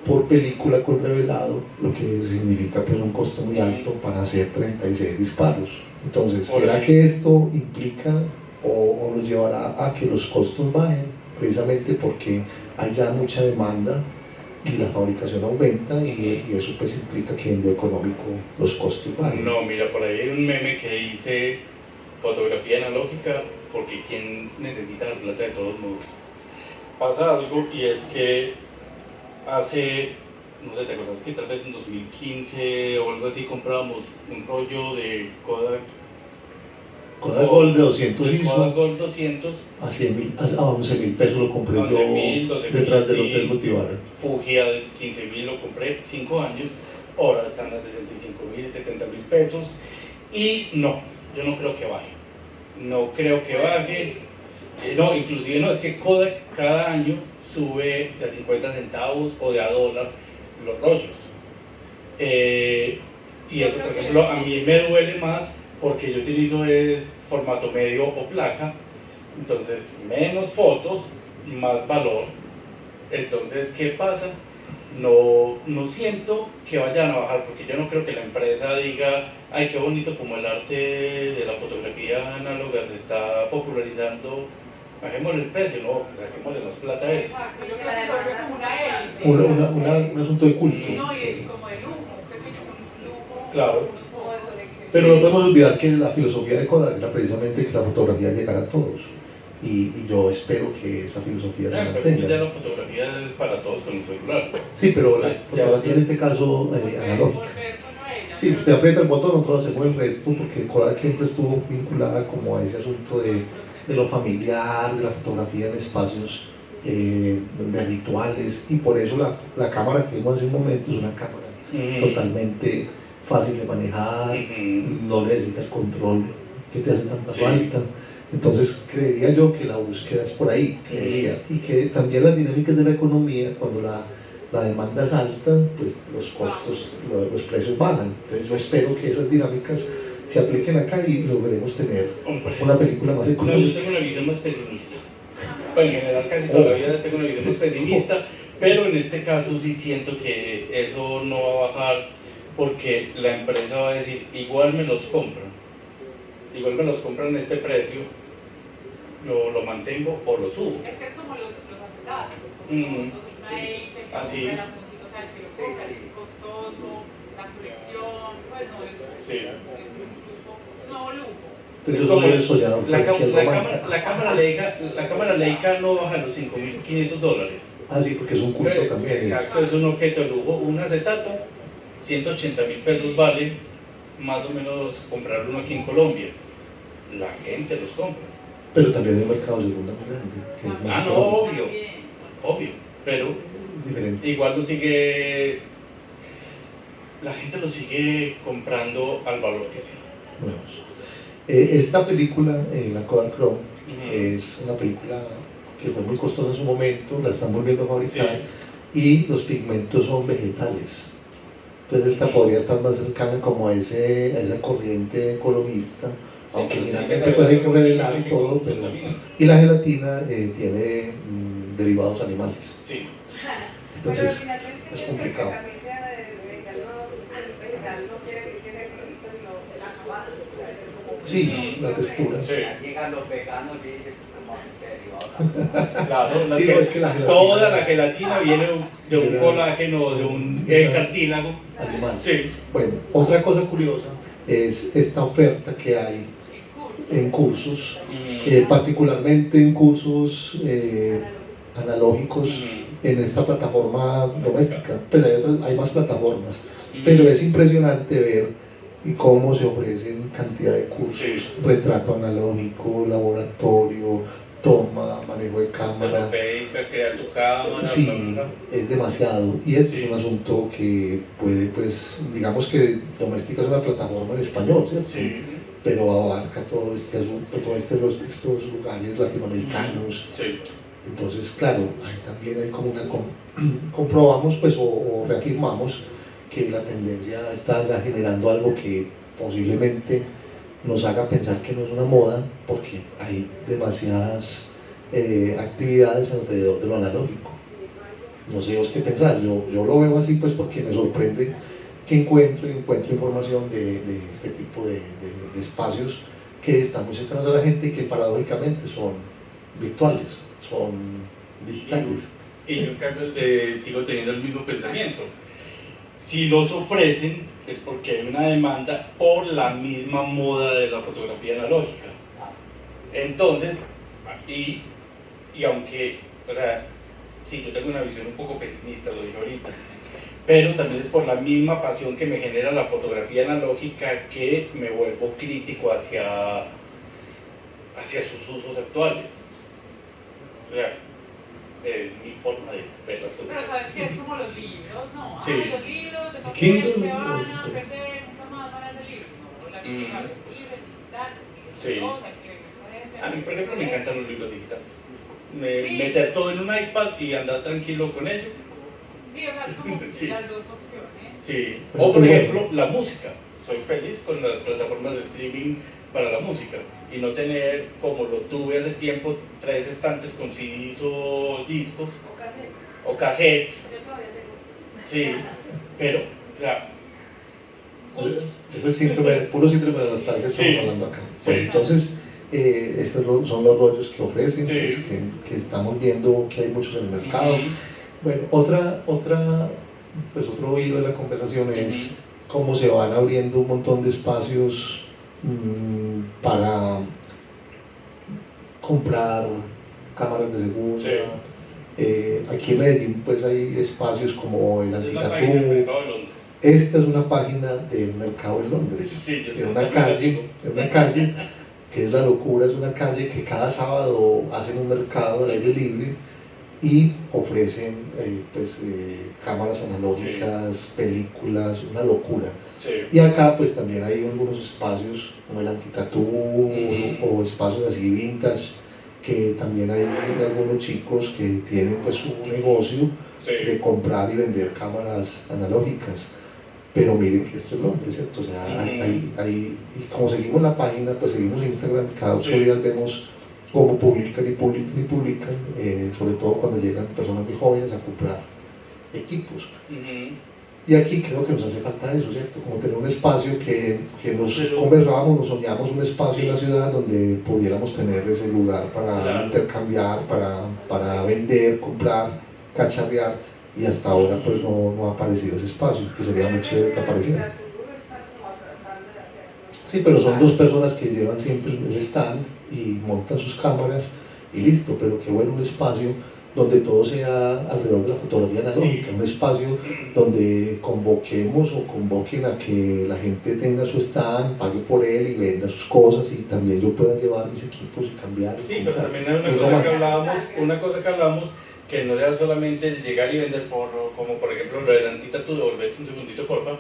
por película con revelado, lo que significa pues un costo muy alto para hacer 36 disparos. Entonces, ¿será que esto implica o nos llevará a que los costos bajen? Precisamente porque hay ya mucha demanda y la fabricación aumenta y eso pues implica que en lo económico los costos bajen. No, mira, por ahí hay un meme que dice fotografía analógica porque quien necesita la plata de todos modos. Pasa algo y es que hace, no sé, ¿te acuerdas que tal vez en 2015 o algo así comprábamos un rollo de Kodak Gold de 200 Kodak Gold 200 a 11.000 pesos lo compré yo 12.000, detrás del sí. Hotel Motivar. Fuji a 15.000 lo compré 5 años, ahora están a 65.000, 70.000 pesos y no, yo no creo que baje, no creo que baje, no, inclusive no, es que Kodak cada año sube de a 50 centavos o de a dólar los rollos. Y eso, por ejemplo, a mí me duele más porque yo utilizo es formato medio o placa, entonces menos fotos, más valor. Entonces, ¿qué pasa? No siento que vayan a bajar, porque yo no creo que la empresa diga, ay, qué bonito como el arte de la fotografía análoga se está popularizando, bajémosle el precio, no, saquémosle más plata a eso. Exacto, yo creo que se vuelve como una élite. Un asunto de culto. No, y como de lujo, un lujo. Claro. Pero no podemos olvidar que la filosofía de Kodak era precisamente que la fotografía llegara a todos. Y yo espero que esa filosofía se Pero es que ya mantenga. la fotografía es para todos con el celular. Sí, pero la Pues, fotografía en este caso analógica. Sí, usted aprieta el botón, nosotros hacemos el resto, porque Kodak siempre estuvo vinculada como a ese asunto de lo familiar, de la fotografía en espacios de rituales, y por eso la cámara que vimos hace un momento es una cámara totalmente fácil de manejar, no necesita el control que te hace tanta falta. Entonces creería yo que la búsqueda es por ahí, creería, y que también las dinámicas de la economía, cuando la demanda es alta, pues los costos, los precios bajan. Entonces yo espero que esas dinámicas se apliquen acá y logremos tener una película más No, económica. yo tengo una visión más pesimista. Bueno, en general casi toda la vida tengo una visión más pesimista, pero en este caso sí siento que eso no va a bajar porque la empresa va a decir, igual me los compran en este precio, lo mantengo o lo subo. Es que es como los acetatos, Ujú. una élite, Así. la música, o sea, el que lo compra es costoso, la colección, pues no es, Sí. es un lujo, no lujo. Pero Es yo como soy el soñador, La que lo manda. cámara Leica no baja los $5.500. Ah, sí, porque es un culto Pues, también. exacto, es un objeto de lujo, un acetato, 180.000 pesos vale, más o menos comprar uno aquí en Colombia. La gente los compra. Pero también hay un mercado segunda muy grande, que es más Ah, no, económico, obvio, pero diferente. igual la gente lo sigue comprando al valor que sea. Bueno, esta película, la Kodachrome, es una película que fue muy costosa en su momento, la están volviendo a fabricar, y los pigmentos son vegetales. Entonces esta podría estar más cercana como a esa corriente ecologista, aunque finalmente pues hay que revelar todo, pero... Y la gelatina tiene derivados animales. Sí. Entonces, pero finalmente es el complicado. que también sea de vegetal no quiere decir que sea ecologista, sino el acabado. O sea, es como Sí, la textura. Sí. Llegan los veganos y dicen, como derivados. Claro, Sí, no, es que la gelatina- toda la gelatina viene de un colágeno, de un cartílago. Animal. Sí. Bueno, otra cosa curiosa es esta oferta que hay en cursos, particularmente en cursos analógicos en esta plataforma doméstica. Pues hay más plataformas, pero es impresionante ver cómo se ofrecen cantidad de cursos, Sí. retrato analógico, laboratorio, toma, manejo de cámara. Crear tu cámara. Sí, bla, bla, es demasiado, y esto es un asunto que puede, pues, digamos que Doméstica es una plataforma en español, ¿cierto? Sí. Pero abarca todo este asunto, estos lugares latinoamericanos. Sí. Entonces, claro, ahí también hay como comprobamos pues, o reafirmamos que la tendencia está ya generando algo que posiblemente nos haga pensar que no es una moda, porque hay demasiadas actividades alrededor de lo analógico. No sé vos qué pensás, yo lo veo así pues porque me sorprende que encuentro información de este tipo de espacios que están muy cercanos a la gente y que paradójicamente son virtuales, son digitales. Y yo en cambio sigo teniendo el mismo pensamiento. Si los ofrecen es porque hay una demanda por la misma moda de la fotografía analógica. Entonces, y aunque, o sea, sí, yo tengo una visión un poco pesimista, lo dije ahorita, pero también es por la misma pasión que me genera la fotografía analógica que me vuelvo crítico hacia sus usos actuales. O sea, es mi forma de ver las cosas. Pero sabes que es como los libros, ¿no? Sí. Los libros de papel Kindle, se van a perder, nunca más van a ser libros. No, la cosa es libre, digital, Sí. A mí, por ejemplo, me encantan los libros digitales. Sí. Meter todo en un iPad y andar tranquilo con ello. Sí, o sea, es como Sí. las dos opciones. Sí. O por ejemplo, la música. Soy feliz con las plataformas de streaming para la música y no tener, como lo tuve hace tiempo, 3 estantes con CDs o discos O cassettes. o cassettes. Yo todavía tengo. Sí, pero, o sea, gustos. Eso es puro síndrome de nostalgia que estamos Sí. hablando acá. Sí. Bueno, entonces, estos son los rollos que ofrecen, Sí. pues, que estamos viendo que hay muchos en el mercado. Ujú. Bueno, pues otro hilo de la conversación es Ujú. cómo se van abriendo un montón de espacios para comprar cámaras de segunda. Sí. Aquí en Medellín pues hay espacios como el Esa es la página del Antitatú. mercado de Londres. Esta es una página del mercado de Londres, Sí, yo en sé, una también la calle, sigo. en una calle que es la locura, es una calle que cada sábado hacen un mercado al aire libre y ofrecen cámaras analógicas, películas, una locura. Sí. Y acá pues también hay algunos espacios como el Antitatú o espacios así vintage, que también hay algunos chicos que tienen pues su negocio Sí. de comprar y vender cámaras analógicas. Pero miren que esto es Londres, ¿cierto? O sea, y como seguimos la página, pues seguimos Instagram, cada 8 días vemos cómo publican, sobre todo cuando llegan personas muy jóvenes a comprar equipos. Ujú. Y aquí creo que nos hace falta eso, ¿cierto? Como tener un espacio que nos Pero- conversábamos, nos soñamos un espacio Sí. en la ciudad donde pudiéramos tener ese lugar para Claro. intercambiar, para vender, comprar, cacharrear, y hasta ahora pues no ha aparecido ese espacio, que sería muy chévere que apareciera. Sí, pero son 2 personas que llevan siempre el stand y montan sus cámaras y listo, pero qué bueno un espacio donde todo sea alrededor de la fotografía analógica, un espacio donde convoquemos o convoquen a que la gente tenga su stand, pague por él y venda sus cosas, y también yo pueda llevar mis equipos y cambiar. Sí, pero también hay Muy una cosa que hablábamos, que no sea solamente el llegar y vender como por ejemplo lo del Antitatú, devolvete un segundito porfa,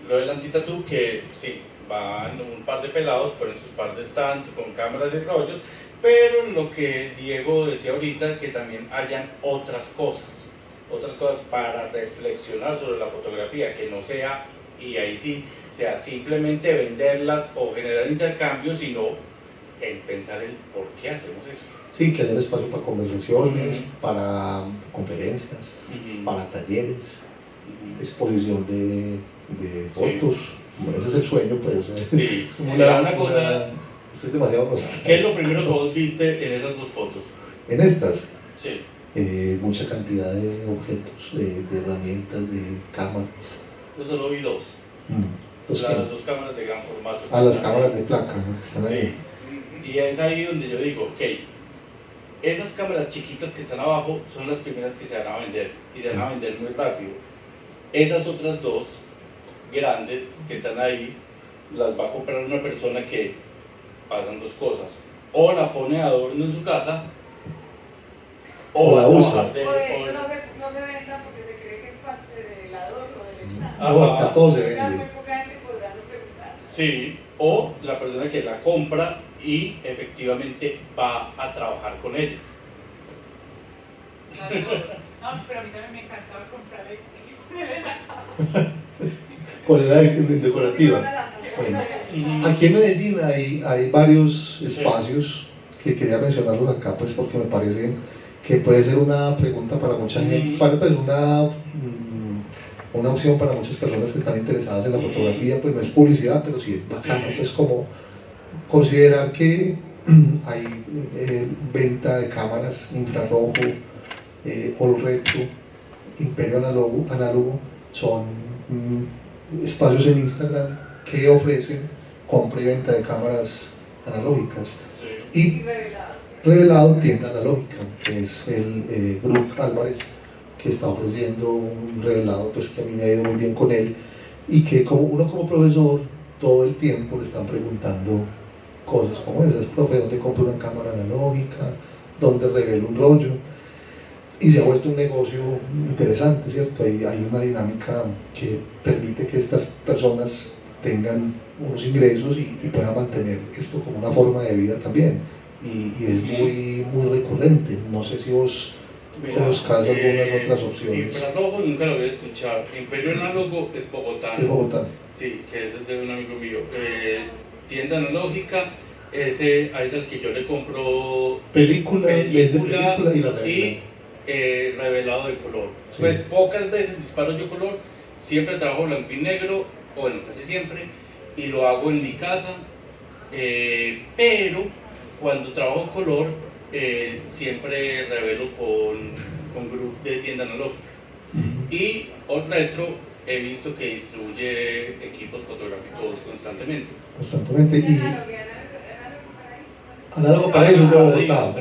lo del Antitatú, que sí, van un par de pelados, ponen sus par de stand con cámaras y rollos, pero lo que Diego decía ahorita, que también hayan otras cosas para reflexionar sobre la fotografía, que no sea, y ahí sí, sea simplemente venderlas o generar intercambios, sino el pensar el por qué hacemos eso. Sí, que haya espacio para conversaciones, para conferencias, para talleres, exposición de fotos. Bueno, ese es el sueño, pues. O sea, Sí, es como una cosa. Esto es demasiado nostálgico. ¿Qué es lo primero que vos viste en esas 2 fotos? En estas, Sí. mucha cantidad de objetos, de herramientas, de cámaras. Yo solo vi 2. Los Las que- 2 cámaras de gran formato. a las cámaras de placa, ¿no? Que están ahí. Sí. Y es ahí donde yo digo, ok, esas cámaras chiquitas que están abajo son las primeras que se van a vender, y se van a vender muy rápido. Esas otras 2 grandes que están ahí las va a comprar una persona que pasan 2 cosas: o la pone de adorno en su casa, O la va a usa. trabajar Por eso no se venda porque se cree que es parte del adorno del stand. Ajá. No, acá todo se O sea, muy vende. poca gente podrá no preguntar. Sí, o la persona que la compra y efectivamente va a trabajar con ellas. No, pero a mí también me encantaba comprarle y ponerle en la casa. ¿Cuál era la decorativa? Bueno, aquí en Medellín hay varios espacios que quería mencionarlos acá, pues porque me parece que puede ser una pregunta para mucha gente, pues una opción para muchas personas que están interesadas en la fotografía. Pues no es publicidad, pero sí es bacano, pues como considerar que hay venta de cámaras infrarrojo, all retro, imperio análogo, son espacios en Instagram que ofrecen compra y venta de cámaras analógicas. Y Revelado Tienda Analógica, que es el Brook Álvarez, que está ofreciendo un revelado, pues que a mí me ha ido muy bien con él, y que como profesor todo el tiempo le están preguntando cosas como esas: profe, ¿dónde compro una cámara analógica? ¿Dónde revelo un rollo? Y se ha vuelto un negocio interesante, ¿cierto? Hay una dinámica que permite que estas personas tengan unos ingresos y puedan mantener esto como una forma de vida también. Y es muy recurrente. No sé si vos conozcas algunas otras opciones. Infrarrojo nunca lo había escuchado. Imperio análogo es bogotano. Es Bogotá. Sí, que ese es de un amigo mío. Tienda analógica, ese es el que yo le compro Película y la revela. y revelado de color. Sí. Pues pocas veces disparo yo color, siempre trabajo blanco y negro, o bueno, casi siempre, y lo hago en mi casa, pero cuando trabajo color, siempre revelo con grupo de tienda analógica. Y All Retro he visto que distribuye equipos fotográficos constantemente. Y Análogo para eso es de Bogotá,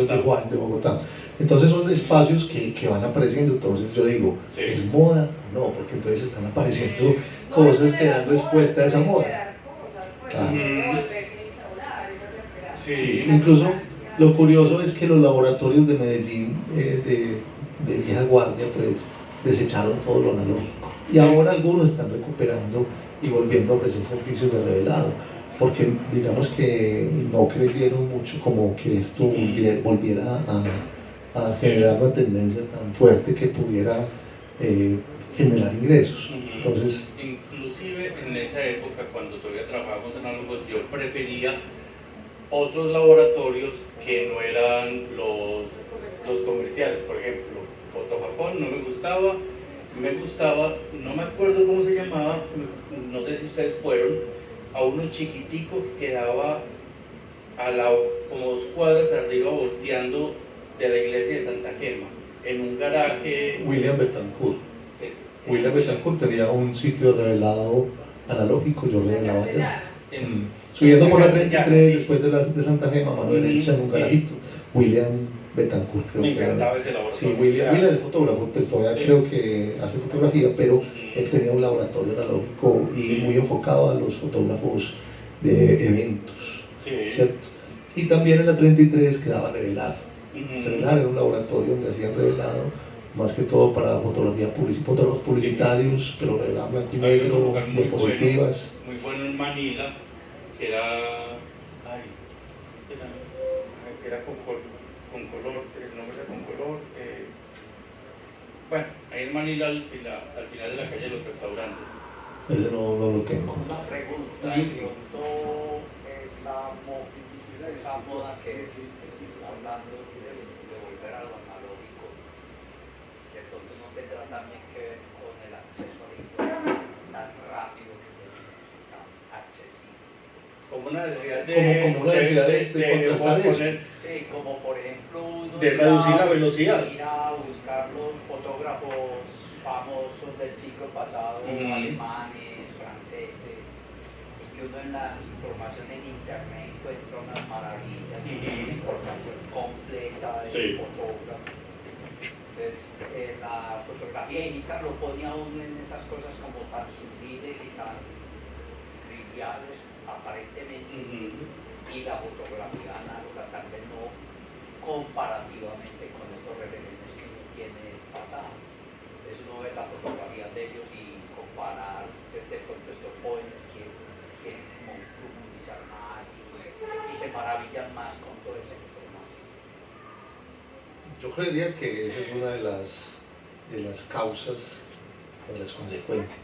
de Juan, de Bogotá. Entonces son espacios que van apareciendo. Entonces yo digo, Sí. ¿es moda? No, porque entonces están apareciendo cosas que dan respuesta a esa moda. Sí. Incluso lo curioso es que los laboratorios de Medellín, de vieja guardia, pues desecharon todo lo analógico. Y ahora algunos están recuperando y volviendo a ofrecer servicios de revelado, porque digamos que no creyeron mucho como que esto volviera a generar una tendencia tan fuerte que pudiera generar ingresos. Entonces, inclusive en esa época, cuando todavía trabajábamos en algo, yo prefería otros laboratorios que no eran los comerciales. Por ejemplo, Foto Japón no me gustaba, no me acuerdo cómo se llamaba, no sé si ustedes fueron, a uno chiquitico que quedaba como 2 cuadras arriba, volteando de la iglesia de Santa Gema, en un garaje. William Betancourt. Sí. William Betancourt tenía un sitio de revelado analógico, yo revelaba allá. Subiendo por la 33, después de Santa Gema, a mano derecha, en un garajito. William Betancourt, creo me que encantaba era. ese laboratorio. Sí, William es fotógrafo, pues todavía creo que hace fotografía, pero él tenía un laboratorio analógico y muy enfocado a los fotógrafos de eventos, ¿cierto? Y también en la 33 quedaba Revelar. Revelar era un laboratorio donde hacían revelado, más que todo para fotografía fotógrafos publicitarios, pero revelaban blanco y negro, diapositivas. Muy bueno en Manila, que era con color, el nombre era con color. Bueno, ahí en Manila, al final de la calle de los restaurantes. Ese no lo tengo. Una pregunta, de pronto esa moda que se está hablando de volver a lo analógico, de pronto no tendrá también que ver con el acceso a la información tan rápido que tenemos, tan accesible. Como una necesidad de contrastar eso. Sí, como por ejemplo uno de reducir la velocidad. Ir a buscar los fotógrafos famosos del siglo pasado, alemanes, franceses, y que uno en la información en internet encuentra unas maravillas, una información completa del fotógrafo. Entonces, la fotografía digital lo pone a uno en esas cosas como tan sutiles y tan triviales aparentemente, y la fotografía análoga tal vez no comparativamente con estos referentes que uno tiene del pasado. Entonces uno ve la fotografía de ellos y comparar desde pronto estos jóvenes que quieren como profundizar más y se maravillan más con toda esa información. Yo creería que esa es una de las causas, de las consecuencias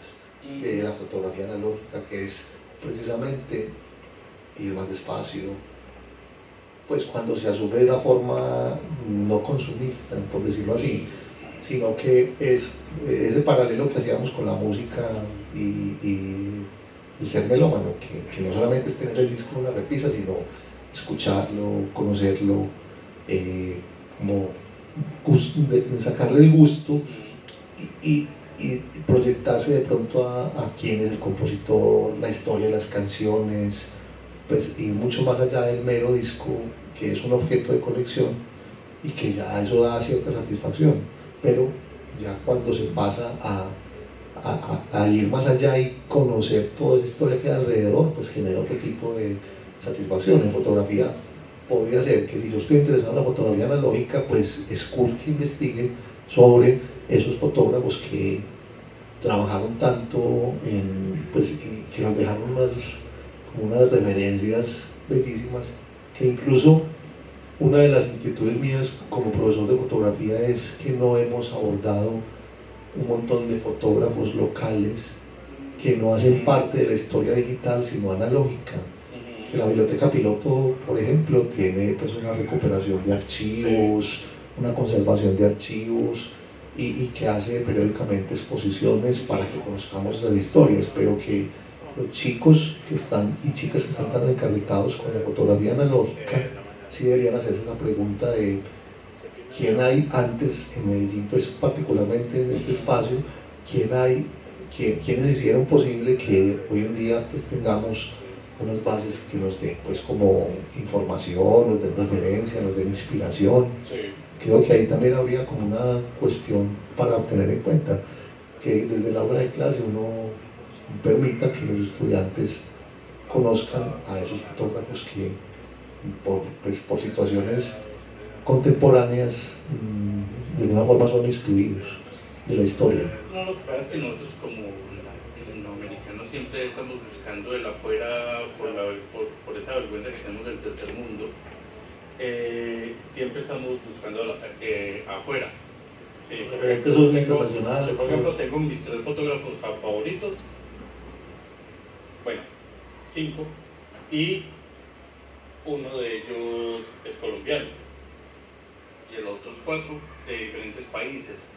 de la fotografía analógica, que es precisamente ir más despacio, pues cuando se asume de una forma no consumista, por decirlo así, sino que es ese paralelo que hacíamos con la música y el ser melómano, que no solamente es tener el disco en una repisa, sino escucharlo, conocerlo, como sacarle el gusto y proyectarse de pronto a quién es el compositor, la historia de las canciones, pues ir mucho más allá del mero disco, que es un objeto de colección y que ya eso da cierta satisfacción, pero ya cuando se pasa a ir más allá y conocer toda esa historia que hay alrededor, pues genera otro tipo de satisfacción. En fotografía podría ser que si yo estoy interesado en la fotografía analógica, pues es cool que investigue sobre esos fotógrafos que trabajaron tanto pues, que nos dejaron unas referencias bellísimas, que incluso una de las inquietudes mías como profesor de fotografía es que no hemos abordado un montón de fotógrafos locales que no hacen parte de la historia digital sino analógica. Que la Biblioteca Piloto, por ejemplo, tiene pues una recuperación de archivos, una conservación de archivos y que hace periódicamente exposiciones para que conozcamos esas historias, pero que los chicos que están y chicas que están tan encarretados con la fotografía analógica sí deberían hacerse la pregunta de quién hay antes en Medellín, pues particularmente en este espacio, quiénes hicieron posible que hoy en día pues tengamos unas bases que nos den pues como información, nos den referencia, nos den inspiración. Sí. Creo que ahí también habría como una cuestión para tener en cuenta, que desde el aula de clase uno permita que los estudiantes conozcan a esos fotógrafos que por situaciones contemporáneas de alguna forma son excluidos de la historia. No, lo que pasa es que nosotros como latinoamericanos siempre estamos buscando el afuera por esa vergüenza que tenemos del tercer mundo. Siempre estamos buscando afuera. Sí, internacionales. Por ejemplo, tengo mis 3 fotógrafos favoritos, bueno, 5, y uno de ellos es colombiano y los otros 4 de diferentes países.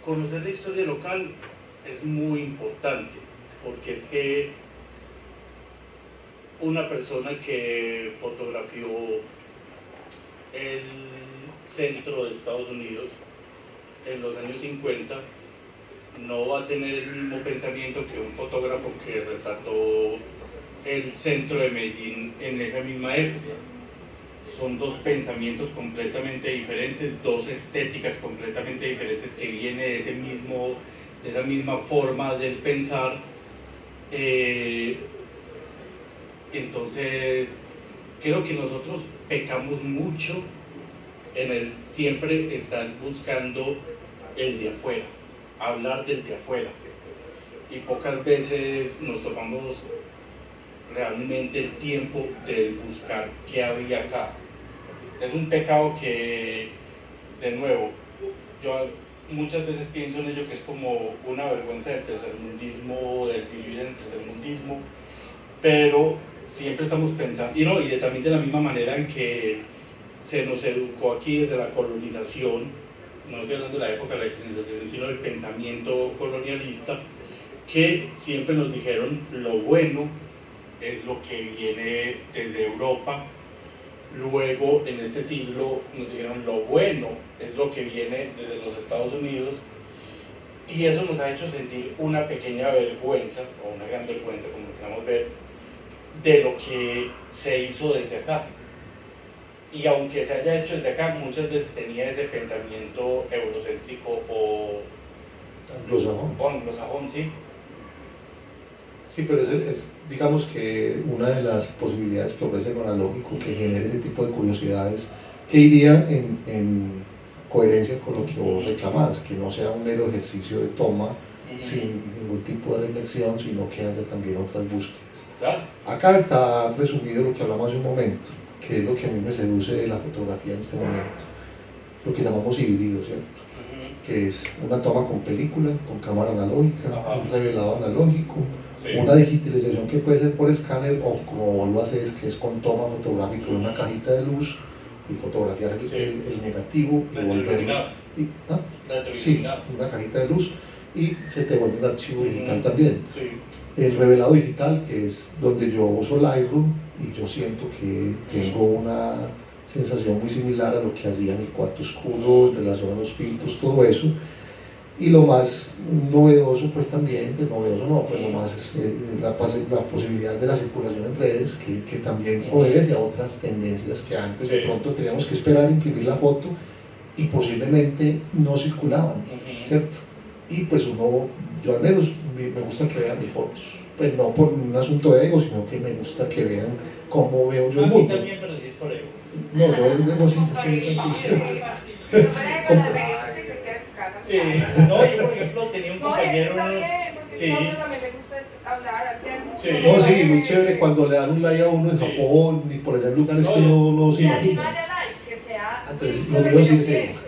Conocer la historia local es muy importante, porque es que una persona que fotografió el centro de Estados Unidos en los años 50 no va a tener el mismo pensamiento que un fotógrafo que retrató el centro de Medellín en esa misma época. Son 2 pensamientos completamente diferentes, 2 estéticas completamente diferentes que vienen de esa misma forma del pensar. Entonces, creo que nosotros pecamos mucho en el siempre estar buscando el de afuera, hablar del de afuera, y pocas veces nos tomamos realmente el tiempo de buscar qué había acá. Es un pecado que, de nuevo, yo muchas veces pienso en ello, que es como una vergüenza del tercermundismo, del vivir en el tercermundismo, pero siempre estamos pensando, y también de la misma manera en que se nos educó aquí desde la colonización, no estoy hablando de la época de la colonización, sino del pensamiento colonialista, que siempre nos dijeron lo bueno es lo que viene desde Europa. Luego, en este siglo, nos dijeron lo bueno es lo que viene desde los Estados Unidos, y eso nos ha hecho sentir una pequeña vergüenza, o una gran vergüenza, como lo queramos ver, de lo que se hizo desde acá. Y aunque se haya hecho desde acá, muchas veces tenía ese pensamiento eurocéntrico o anglosajón, sí. Sí, pero digamos que una de las posibilidades que ofrece lo analógico, que genere ese tipo de curiosidades, que iría en coherencia con lo que vos reclamás, que no sea un mero ejercicio de toma sin ningún tipo de reflexión, sino que haya también otras búsquedas. Claro. Acá está resumido lo que hablamos hace un momento, que es lo que a mí me seduce de la fotografía en este momento, lo que llamamos híbrido, ¿cierto? Que es una toma con película, con cámara analógica, un revelado analógico, una digitalización que puede ser por escáner o como vos lo haces, que es con toma fotográfica de una cajita de luz y fotografiar el negativo y volverlo. Sí, una cajita de luz y se te vuelve un archivo digital también. El revelado digital, que es donde yo uso Lightroom y yo siento que tengo una sensación muy similar a lo que hacía en el cuarto oscuro, en relación a los filtros, todo eso. Y lo más novedoso, pues también, pues novedoso no, pues lo más es la posibilidad de la circulación en redes, que también obedece a otras tendencias que antes de pronto teníamos que esperar a imprimir la foto y posiblemente no circulaban, ¿cierto? Y pues yo al menos me gusta que vean mis fotos, pues no por un asunto de ego, sino que me gusta que vean cómo veo yo el mundo. A mí también, pero sí es por ego. No, yo no siento así. Sí, no, yo por ejemplo tenía un compañero. Sí. También le gusta hablar, sí. No, sí, muy chévere cuando le dan un like a uno en Japón y por allá en lugares que no se imagina. Que sea. Entonces, lo mío sí es eso.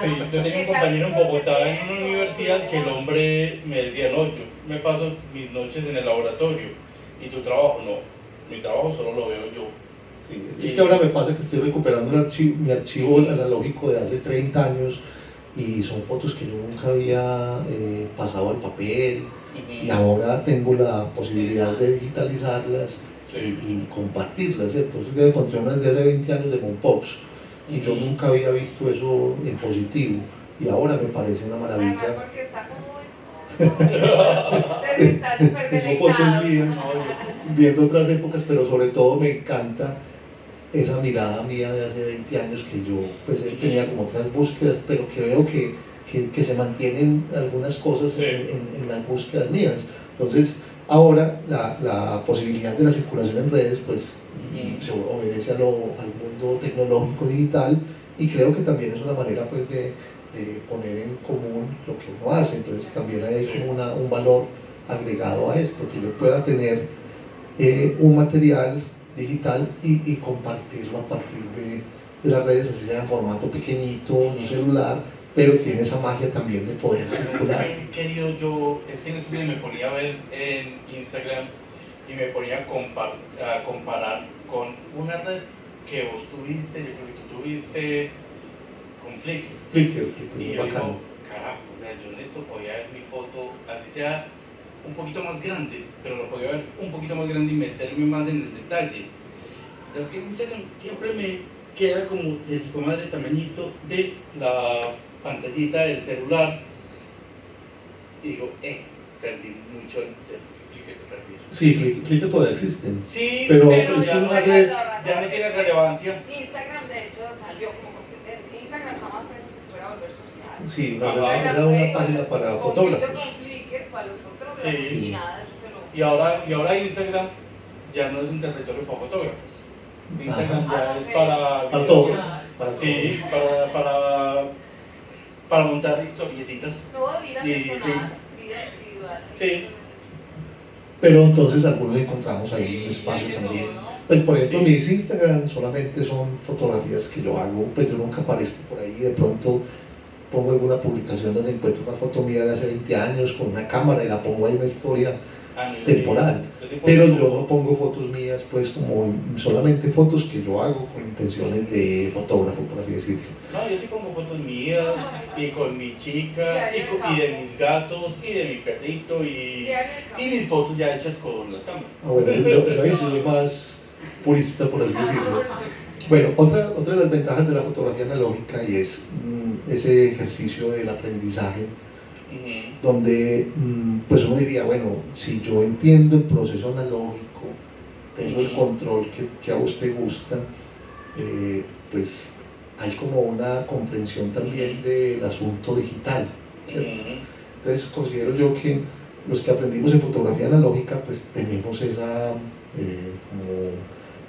Sí, yo tenía un compañero en Bogotá en una universidad que el hombre me decía, no, yo me paso mis noches en el laboratorio y tu trabajo no, mi trabajo solo lo veo yo. Sí, es que ahora me pasa que estoy recuperando mi archivo analógico de hace 30 años y son fotos que yo nunca había pasado al papel y ahora tengo la posibilidad de digitalizarlas y compartirlas, ¿cierto? Entonces yo encontré unas de hace 20 años de Monpox y yo nunca había visto eso en positivo y ahora me parece una maravilla. Además porque está como está súper tengo fotos mías viendo otras épocas, pero sobre todo me encanta esa mirada mía de hace 20 años que yo pues tenía como otras búsquedas, pero que veo que se mantienen algunas cosas en las búsquedas mías. Entonces ahora la posibilidad de la circulación en redes pues se obedece al mundo tecnológico digital y creo que también es una manera pues de poner en común lo que uno hace. Entonces también hay como un valor agregado a esto, que yo pueda tener un material digital y compartirlo a partir de las redes, así sea en formato pequeñito, un celular, pero tiene esa magia también de poder circular. Querido, es que en estos días me ponía a ver en Instagram y me ponía a comparar con una red que vos tuviste, yo creo que tú tuviste con Flickr. Y yo digo, carajo, o sea, yo en esto podía ver mi foto, así sea un poquito más grande, pero lo podía ver un poquito más grande y meterme más en el detalle. Entonces que en Instagram siempre me queda como el comadre tamañito de la pantallita del celular y digo, perdí mucho de Flickr se perdió. Sí, Flickr todavía existe. Sí, pero ya no tiene relevancia. Instagram de hecho salió como competente. Instagram jamás se fuera a volver social. Sí, era una página para fotógrafos. Con Flickr para los fotógrafos sí. y nada, eso se lo... Y ahora Instagram ya no es un territorio para fotógrafos. Instagram ya es para todo. Sí, para montar historiecitas. No, vida y personal, vida individual. Sí. Pero entonces algunos encontramos ahí un espacio también. Pues por ejemplo mis Instagram solamente son fotografías que yo hago, pues yo nunca aparezco por ahí, de pronto pongo alguna publicación donde encuentro una foto mía de hace 20 años con una cámara y la pongo ahí una historia temporal, pero yo no pongo fotos mías pues como solamente fotos que yo hago con intenciones de fotógrafo, por así decirlo. No, yo sí pongo fotos mías y con mi chica y de mis gatos y de mi perrito y mis fotos ya hechas con las cámaras. Bueno, yo ahí soy más purista, por así decirlo. Bueno, otra de las ventajas de la fotografía analógica y es ese ejercicio del aprendizaje, donde pues uno diría, bueno, si yo entiendo el proceso analógico, tengo el control que a vos te gusta, pues hay como una comprensión también del asunto digital, ¿cierto? Entonces considero yo que los que aprendimos en fotografía analógica pues tenemos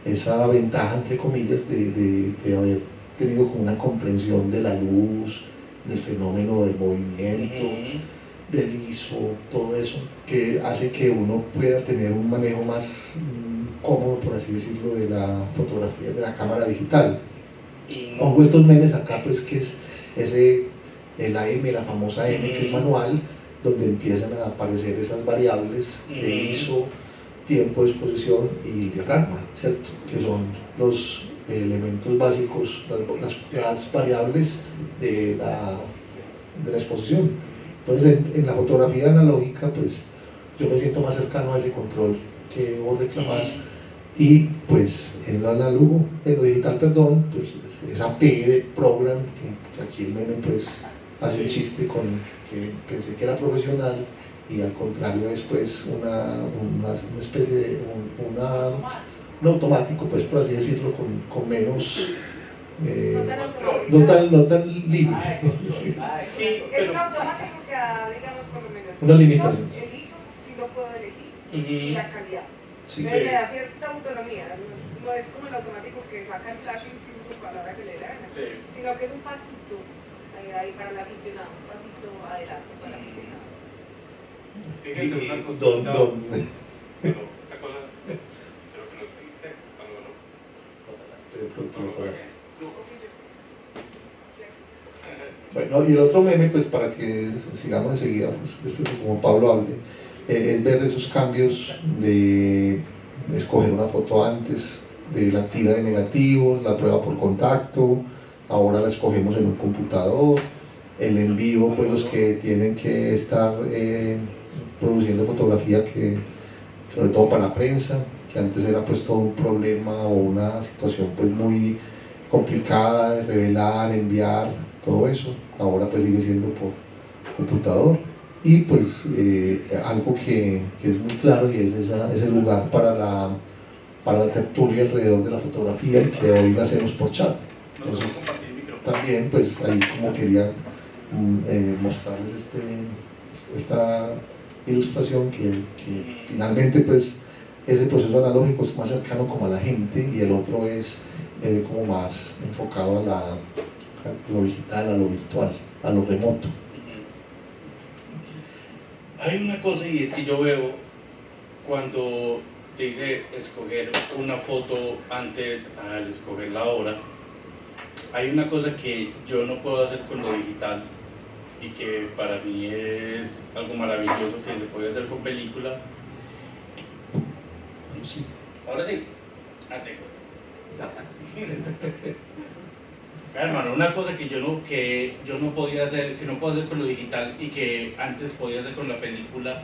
esa ventaja entre comillas de haber tenido como una comprensión de la luz, del fenómeno del movimiento, del ISO, todo eso, que hace que uno pueda tener un manejo más cómodo, por así decirlo, de la fotografía, de la cámara digital. Y Pongo estos memes acá, pues que es el AM, la famosa M, que es manual, donde empiezan a aparecer esas variables de ISO, tiempo de exposición y diafragma, ¿cierto? Que son los elementos básicos, las variables de la exposición. Entonces, en la fotografía analógica, pues yo me siento más cercano a ese control que vos reclamás. Y pues en lo análogo, en lo digital, perdón, pues esa P de program, que aquí el meme pues hace un chiste con que pensé que era profesional y al contrario es pues una especie de un automático, pues por así decirlo, con menos no tan libre. Sí, Es pero un automático que da, digamos, por lo menos Una limitación. el ISO sí lo puedo elegir y Ujú. la calidad. Sí, Entonces me da cierta autonomía, no es como el automático que saca el flash incluso para la hora que le da gana, Sí. sino que es un pasito ahí para el aficionado, un pasito adelante para el aficionado. Fíjate una Don- consulta, don- pero esa cosa, creo que no es que algo no. de pronto lo pagaste. No. Bueno, y el otro meme, pues para que sigamos enseguida, pues, después de como Pablo hable, es ver esos cambios de escoger una foto antes, de la tira de negativos, la prueba por contacto, ahora la escogemos en un computador, el en vivo, pues los que tienen que estar produciendo fotografía, que sobre todo para la prensa, que antes era pues todo un problema o una situación pues muy complicada de revelar, enviar, todo eso, ahora pues sigue siendo por computador. Y pues algo que es muy claro y es ese lugar para la tertulia alrededor de la fotografía y que hoy la hacemos por chat. Nosotros Entonces compartir el micrófono. también pues ahí como quería mostrarles esta ilustración que finalmente pues ese proceso analógico es más cercano como a la gente y el otro es como más enfocado a lo digital, a lo virtual, a lo remoto. Hay una cosa y es que yo veo cuando te dice escoger una foto antes al escoger la hora, hay una cosa que yo no puedo hacer con lo digital y que para mí es algo maravilloso que se puede hacer con película. Sí. Ahora sí. Hermano, una cosa que yo no podía hacer, que no puedo hacer con lo digital y que antes podía hacer con la película,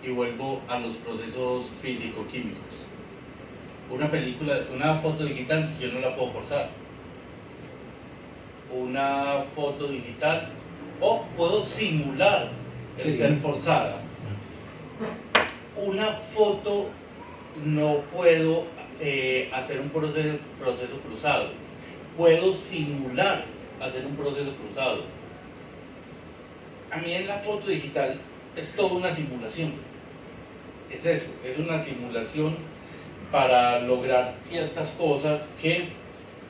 y vuelvo a los procesos físico-químicos. Una foto digital yo no la puedo forzar. Una foto digital, o puedo simular el ser forzada. Una foto no puedo hacer un proceso cruzado. Puedo simular hacer un proceso cruzado. A mí en la foto digital es toda una simulación. Es eso, es una simulación para lograr ciertas cosas que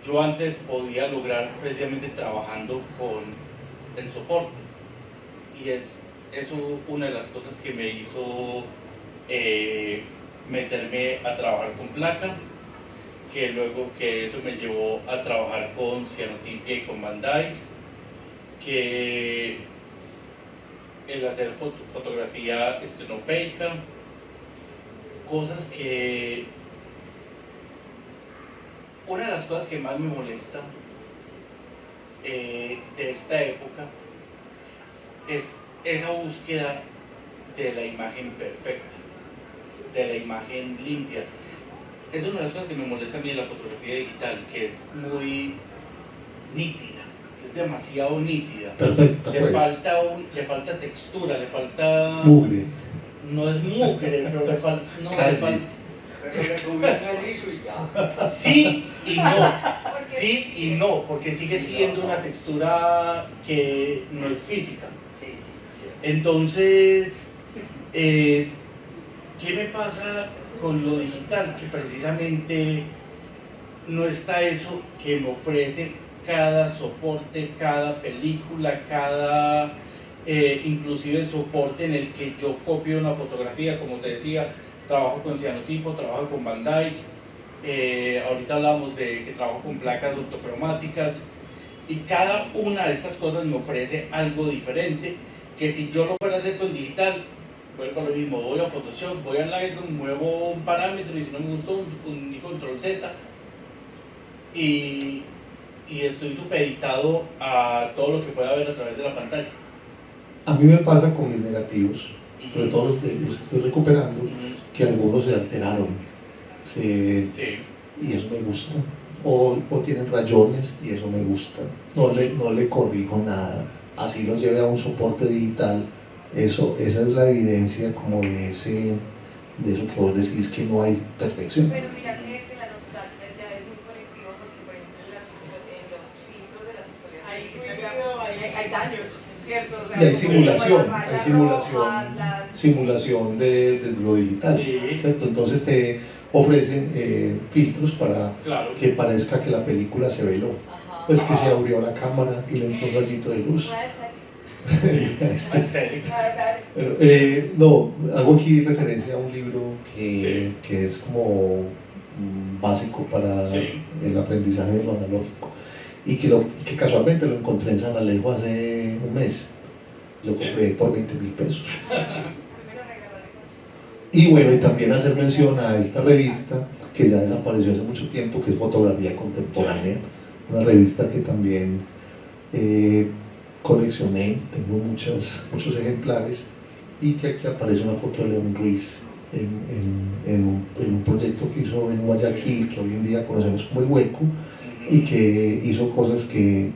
yo antes podía lograr precisamente trabajando con el soporte. Y es eso una de las cosas que me hizo meterme a trabajar con placa, que luego que eso me llevó a trabajar con cianotipia y con Van Dyke, que el hacer fotografía estenopeica, cosas que... Una de las cosas que más me molesta de esta época es esa búsqueda de la imagen perfecta, de la imagen limpia. Es una de las cosas que me molesta a mí de la fotografía digital, que es muy nítida, es demasiado nítida. Perfecta, Le pues. falta textura, le falta... Mugre. No es mugre, pero le falta... No, Casi. le falta... Pero le gobierna el ISO y ya. Sí y no. Sí y no, porque sigue siendo una textura que no es física. Sí, sí, sí. Entonces, ¿qué me pasa con lo digital? Que precisamente no está eso que me ofrece cada soporte, cada película, cada inclusive soporte en el que yo copio una fotografía, como te decía, trabajo con cianotipo, trabajo con Van Dyke, ahorita hablamos de que trabajo con placas ortocromáticas, y cada una de estas cosas me ofrece algo diferente, que si yo lo fuera a hacer con digital, vuelvo a lo mismo, voy a Photoshop, voy a Lightroom, muevo un parámetro y si no me gustó un control Z y estoy supeditado a todo lo que pueda ver a través de la pantalla. A mí me pasa con mis negativos, sobre todo los que estoy recuperando, que algunos se alteraron, Sí. y eso me gusta, o tienen rayones y eso me gusta, no le corrijo nada, así los lleve a un soporte digital. Esa es la evidencia como de eso que vos decís que no hay perfección. Pero mira que la nostalgia ya es muy colectiva porque, por ejemplo, en los filtros de las historias hay daños, ¿cierto? O sea, Y hay simulación, simulación de lo digital, Sí. ¿cierto? Entonces te ofrecen filtros para Claro. que parezca que la película se veló, Ajá. pues que se abrió la cámara y le entró un rayito de luz. Pero, no, hago aquí referencia a un libro que es como básico para Sí. el aprendizaje de lo analógico y que casualmente lo encontré en San Alejo hace un mes. Lo compré por 20.000 pesos. Y bueno, y también hacer mención a esta revista que ya desapareció hace mucho tiempo, que es Fotografía Contemporánea, una revista que también coleccioné, tengo muchos ejemplares, y que aquí aparece una foto de León Ruiz en un proyecto que hizo en Guayaquil, que hoy en día conocemos como El Hueco, y que hizo cosas que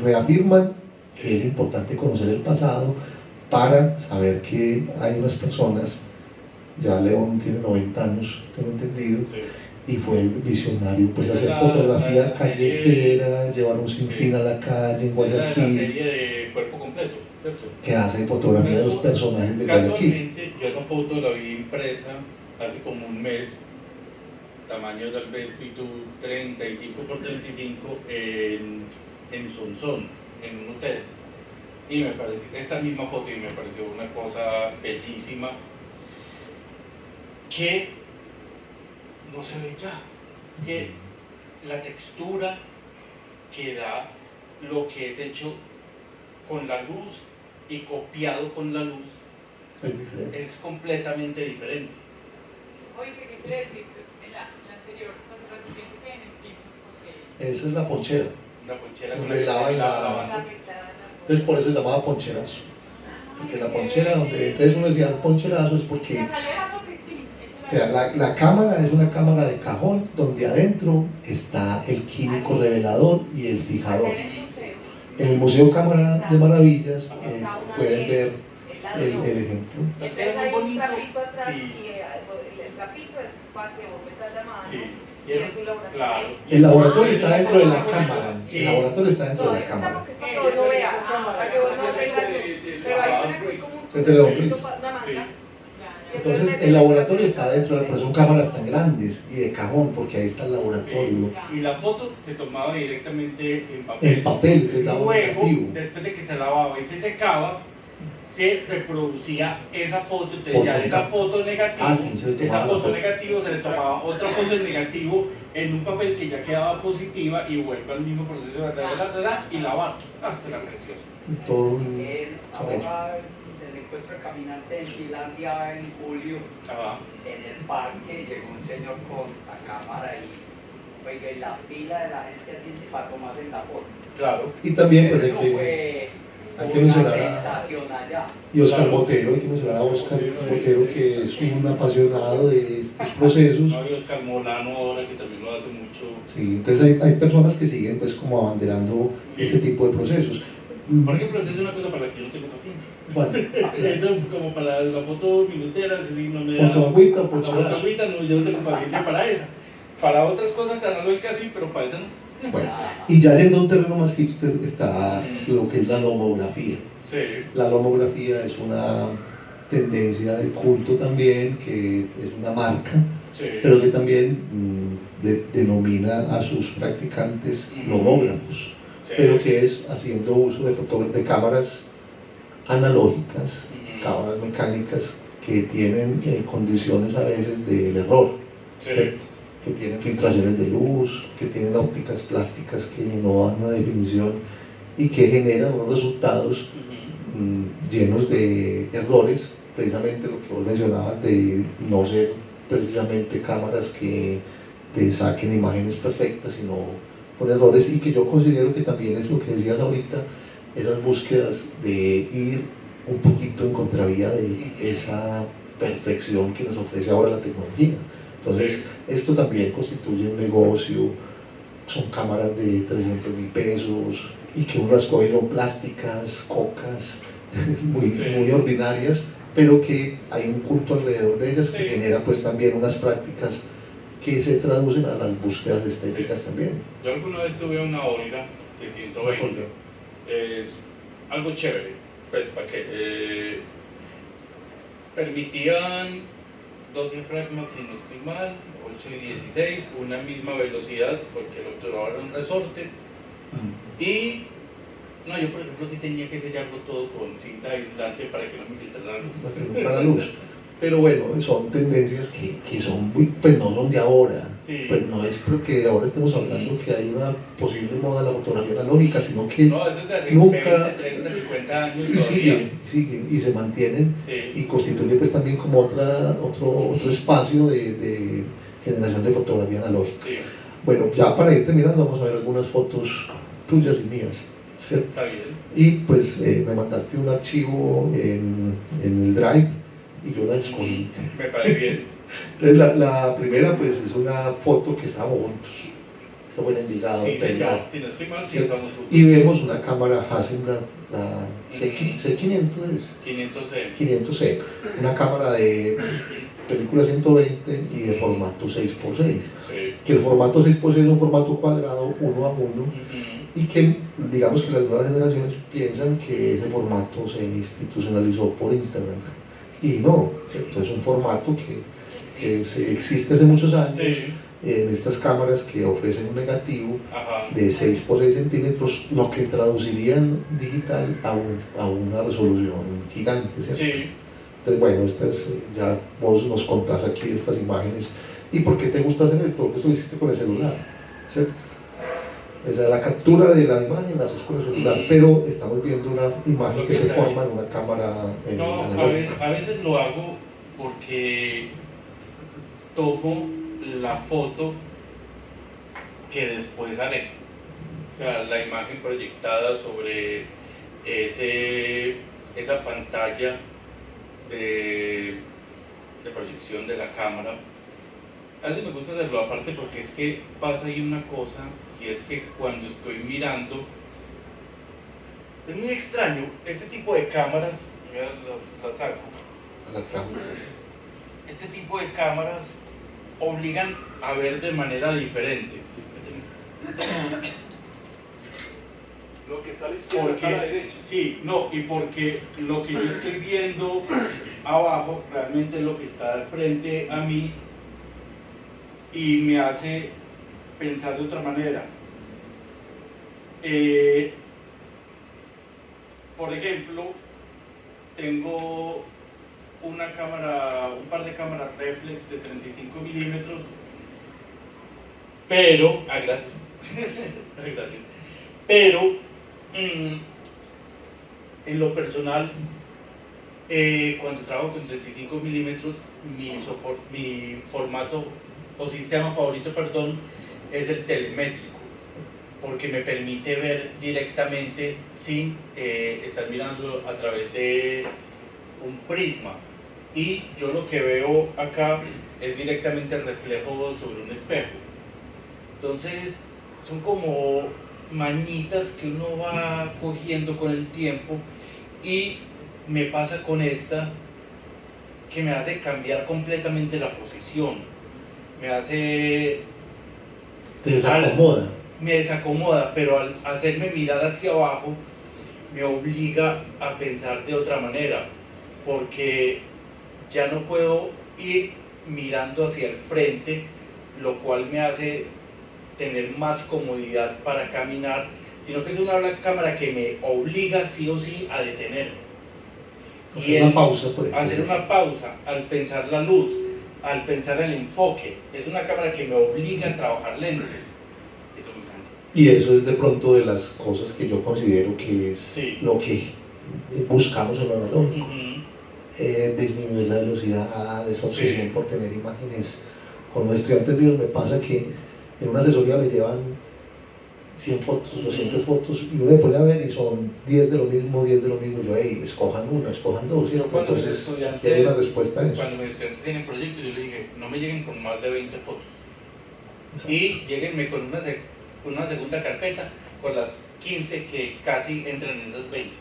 reafirman que es importante conocer el pasado para saber que hay unas personas, ya León tiene 90 años, tengo entendido, Sí. y fue visionario, pues Esa hacer es fotografía la callejera, llevar un sinfín Sí. a la calle en La Guayaquil, serie de Cuerpo Completo, ¿cierto? que hace fotografía de los personajes de Guayaquil. Casualmente, yo esa foto la vi impresa hace como un mes, tamaño tal vez 35 por 35 en Sonsón, en un hotel. Y me pareció, esta misma foto, y me pareció una cosa bellísima que no se ve ya. Es que la textura que da lo que es hecho con la luz y copiado con la luz Es diferente. es completamente diferente. Oye, ¿qué quiere decir? En la anterior, pues recipiente que en el piso, porque Esa es la ponchera. La ponchera Donde con la que lavan se la- lava la banda. Entonces por eso se llamaba poncherazo. Porque la ponchera, entonces uno decía poncherazo es porque, salió la foto y sí, o sea, la cámara es una cámara de cajón donde adentro está el químico revelador y el fijador. En el Museo Cámara de Maravillas pueden ver el ejemplo. Entonces hay un trapito atrás Sí. y el trapito es para que vos metas la mano. Sí. Y es un laboratorio. Claro. El laboratorio está dentro de la cámara. Sí. El laboratorio está dentro de la Todavía cámara. estamos que esto todo lo vea, para que vos no tengas luz. Pero ahí se ve como un Desde León Ruiz. una manga. Sí. Entonces el laboratorio está dentro, pero son cámaras tan grandes y de cajón, porque ahí está el laboratorio. Y la foto se tomaba directamente en papel. En papel, entonces daba un Luego, negativo. después de que se lavaba y se secaba, se reproducía esa foto. Entonces Por ya de esa contacto. foto negativa, Ah, sí, se le tomaba esa la foto foto. negativo se le tomaba otra foto en negativo en un papel que ya quedaba positiva y vuelve al mismo proceso de revelar y lavar. Ah, será precioso. Todo Ahora, el encuentro de caminante en Finlandia en julio, Ajá. en el parque, llegó un señor con la cámara y, oiga, y la fila de la gente así para tomarse la foto. Claro. Y también pues Eso hay que fue mencionar una a- sensación allá. y Oscar Claro. Botero, hay que mencionar a Oscar Botero, que es un apasionado de estos procesos. No, y Oscar Molano ahora que también lo hace mucho. Sí, entonces hay personas que siguen pues como abanderando Sí. este tipo de procesos. Por ejemplo, esa es una cosa para la que yo no tengo paciencia. Bueno, Eso como para la foto minutera, si no me da. fotoagüita o La poncherazo. fotoagüita, no, yo no tengo paciencia para esa. Para otras cosas analógicas sí, pero para esa no. Bueno, y ya yendo a un terreno más hipster está lo que es la lomografía. Sí. La lomografía es una tendencia de culto también, que es una marca, Sí. pero que también denomina a sus practicantes lomógrafos. Sí. pero que es haciendo uso de cámaras analógicas, Ujú. cámaras mecánicas que tienen condiciones a veces del error, Sí. ¿cierto? Que tienen filtraciones de luz, que tienen ópticas plásticas que no dan una definición y que generan unos resultados Ujú. llenos de errores, precisamente lo que vos mencionabas de no ser precisamente cámaras que te saquen imágenes perfectas, sino con errores, y que yo considero que también es lo que decías ahorita, esas búsquedas de ir un poquito en contravía de esa perfección que nos ofrece ahora la tecnología. Entonces, Sí. esto también constituye un negocio, son cámaras de 300.000 pesos y que uno las coge son plásticas, cocas, muy, Sí. muy ordinarias, pero que hay un culto alrededor de ellas que Sí. genera pues también unas prácticas que se traducen a las búsquedas estéticas también. Yo alguna vez tuve una Olga de 120. Es algo chévere, pues para que permitían dos diafragmas, si no estoy mal, 8 y 16, una misma velocidad, porque el obturador era un resorte. Y no, yo por ejemplo sí tenía que sellarlo todo con cinta aislante para que no me filtrara la luz. Para que no entra la luz. Pero bueno, son tendencias que son muy, pues no son de ahora. Sí. Pues no es porque ahora estemos hablando que hay una posible moda de la fotografía analógica, sino que No, eso es de hace nunca- 20, 30, 50 años y todavía. siguen y se mantienen, Sí. y constituye pues también como otro espacio de generación de fotografía analógica. Sí, Bueno, ya para ir terminando vamos a ver algunas fotos tuyas y mías, ¿cierto? está bien. Y pues me mandaste un archivo en el Drive y yo la escogí. Me parece bien. Entonces la primera pues es una foto que estábamos juntos, está buena Envigado, Sí, pegado. señor. Si no estoy mal, sí ¿Cierto? estamos juntos. Y vemos una cámara Hasselblad, la C500 es. 500 500C, una cámara de película 120 y de formato 6x6, Sí. que el formato 6x6 es un formato cuadrado 1 a 1, Ujú. y que digamos que las nuevas generaciones piensan que ese formato se institucionalizó por Instagram, y no, ¿cierto? Es un formato que existe hace muchos años Sí. en estas cámaras que ofrecen un negativo Ajá. de 6x6 centímetros, lo que traduciría en digital a una resolución gigante, ¿cierto? Sí. Entonces, bueno, ya vos nos contás aquí estas imágenes. ¿Y por qué te gusta hacer esto? Porque esto lo hiciste con el celular, ¿cierto? O sea, la captura de la imagen la haces con el celular, pero estamos viendo una imagen Lo que que se está forma en una cámara No, analógica. a veces lo hago porque tomo la foto que después haré. O sea, la imagen proyectada sobre esa pantalla de proyección de la cámara. A veces me gusta hacerlo aparte porque es que pasa ahí una cosa, y es que cuando estoy mirando, es muy extraño, este tipo de cámaras, mira, la saco, A la trama. este tipo de cámaras obligan a ver de manera diferente. Lo que está a la izquierda está a la derecha. Sí, no, y porque lo que yo estoy viendo abajo realmente es lo que está al frente a mí, y me hace pensar de otra manera. Por ejemplo, tengo un par de cámaras reflex de 35 milímetros, pero, gracias, gracias, pero en lo personal, cuando trabajo con 35 milímetros, mi formato o sistema favorito, perdón, es el telemétrico, porque me permite ver directamente sin estar mirando a través de un prisma, y yo lo que veo acá es directamente el reflejo sobre un espejo. Entonces son como mañitas que uno va cogiendo con el tiempo, y me pasa con esta que me hace cambiar completamente la posición, Te desacomoda. me desacomoda, pero al hacerme mirar hacia abajo me obliga a pensar de otra manera, porque ya no puedo ir mirando hacia el frente, lo cual me hace tener más comodidad para caminar, sino que es una cámara que me obliga sí o sí a detenerme. Hacer una pausa, por ejemplo. Hacer una pausa al pensar la luz, al pensar el enfoque. Es una cámara que me obliga a trabajar lento. Eso me encanta. Y eso es de pronto de las cosas que yo considero que es Sí. lo que buscamos en lo analógico. Ujú. Disminuir la velocidad, esa obsesión Sí. por tener imágenes. Con los estudiantes míos me pasa que en una asesoría me llevan 100 fotos, 200 fotos, y uno me pone a ver y son 10 de lo mismo, 10 de lo mismo. Yo, hey, escojan una, escojan dos, ¿cierto? Cuando mis Entonces, estudiantes- quiero una respuesta a eso. Cuando mis estudiantes tienen proyectos, yo les dije, no me lleguen con más de 20 fotos. Exacto. Y lleguenme con una segunda carpeta con las 15 que casi entran en las 20.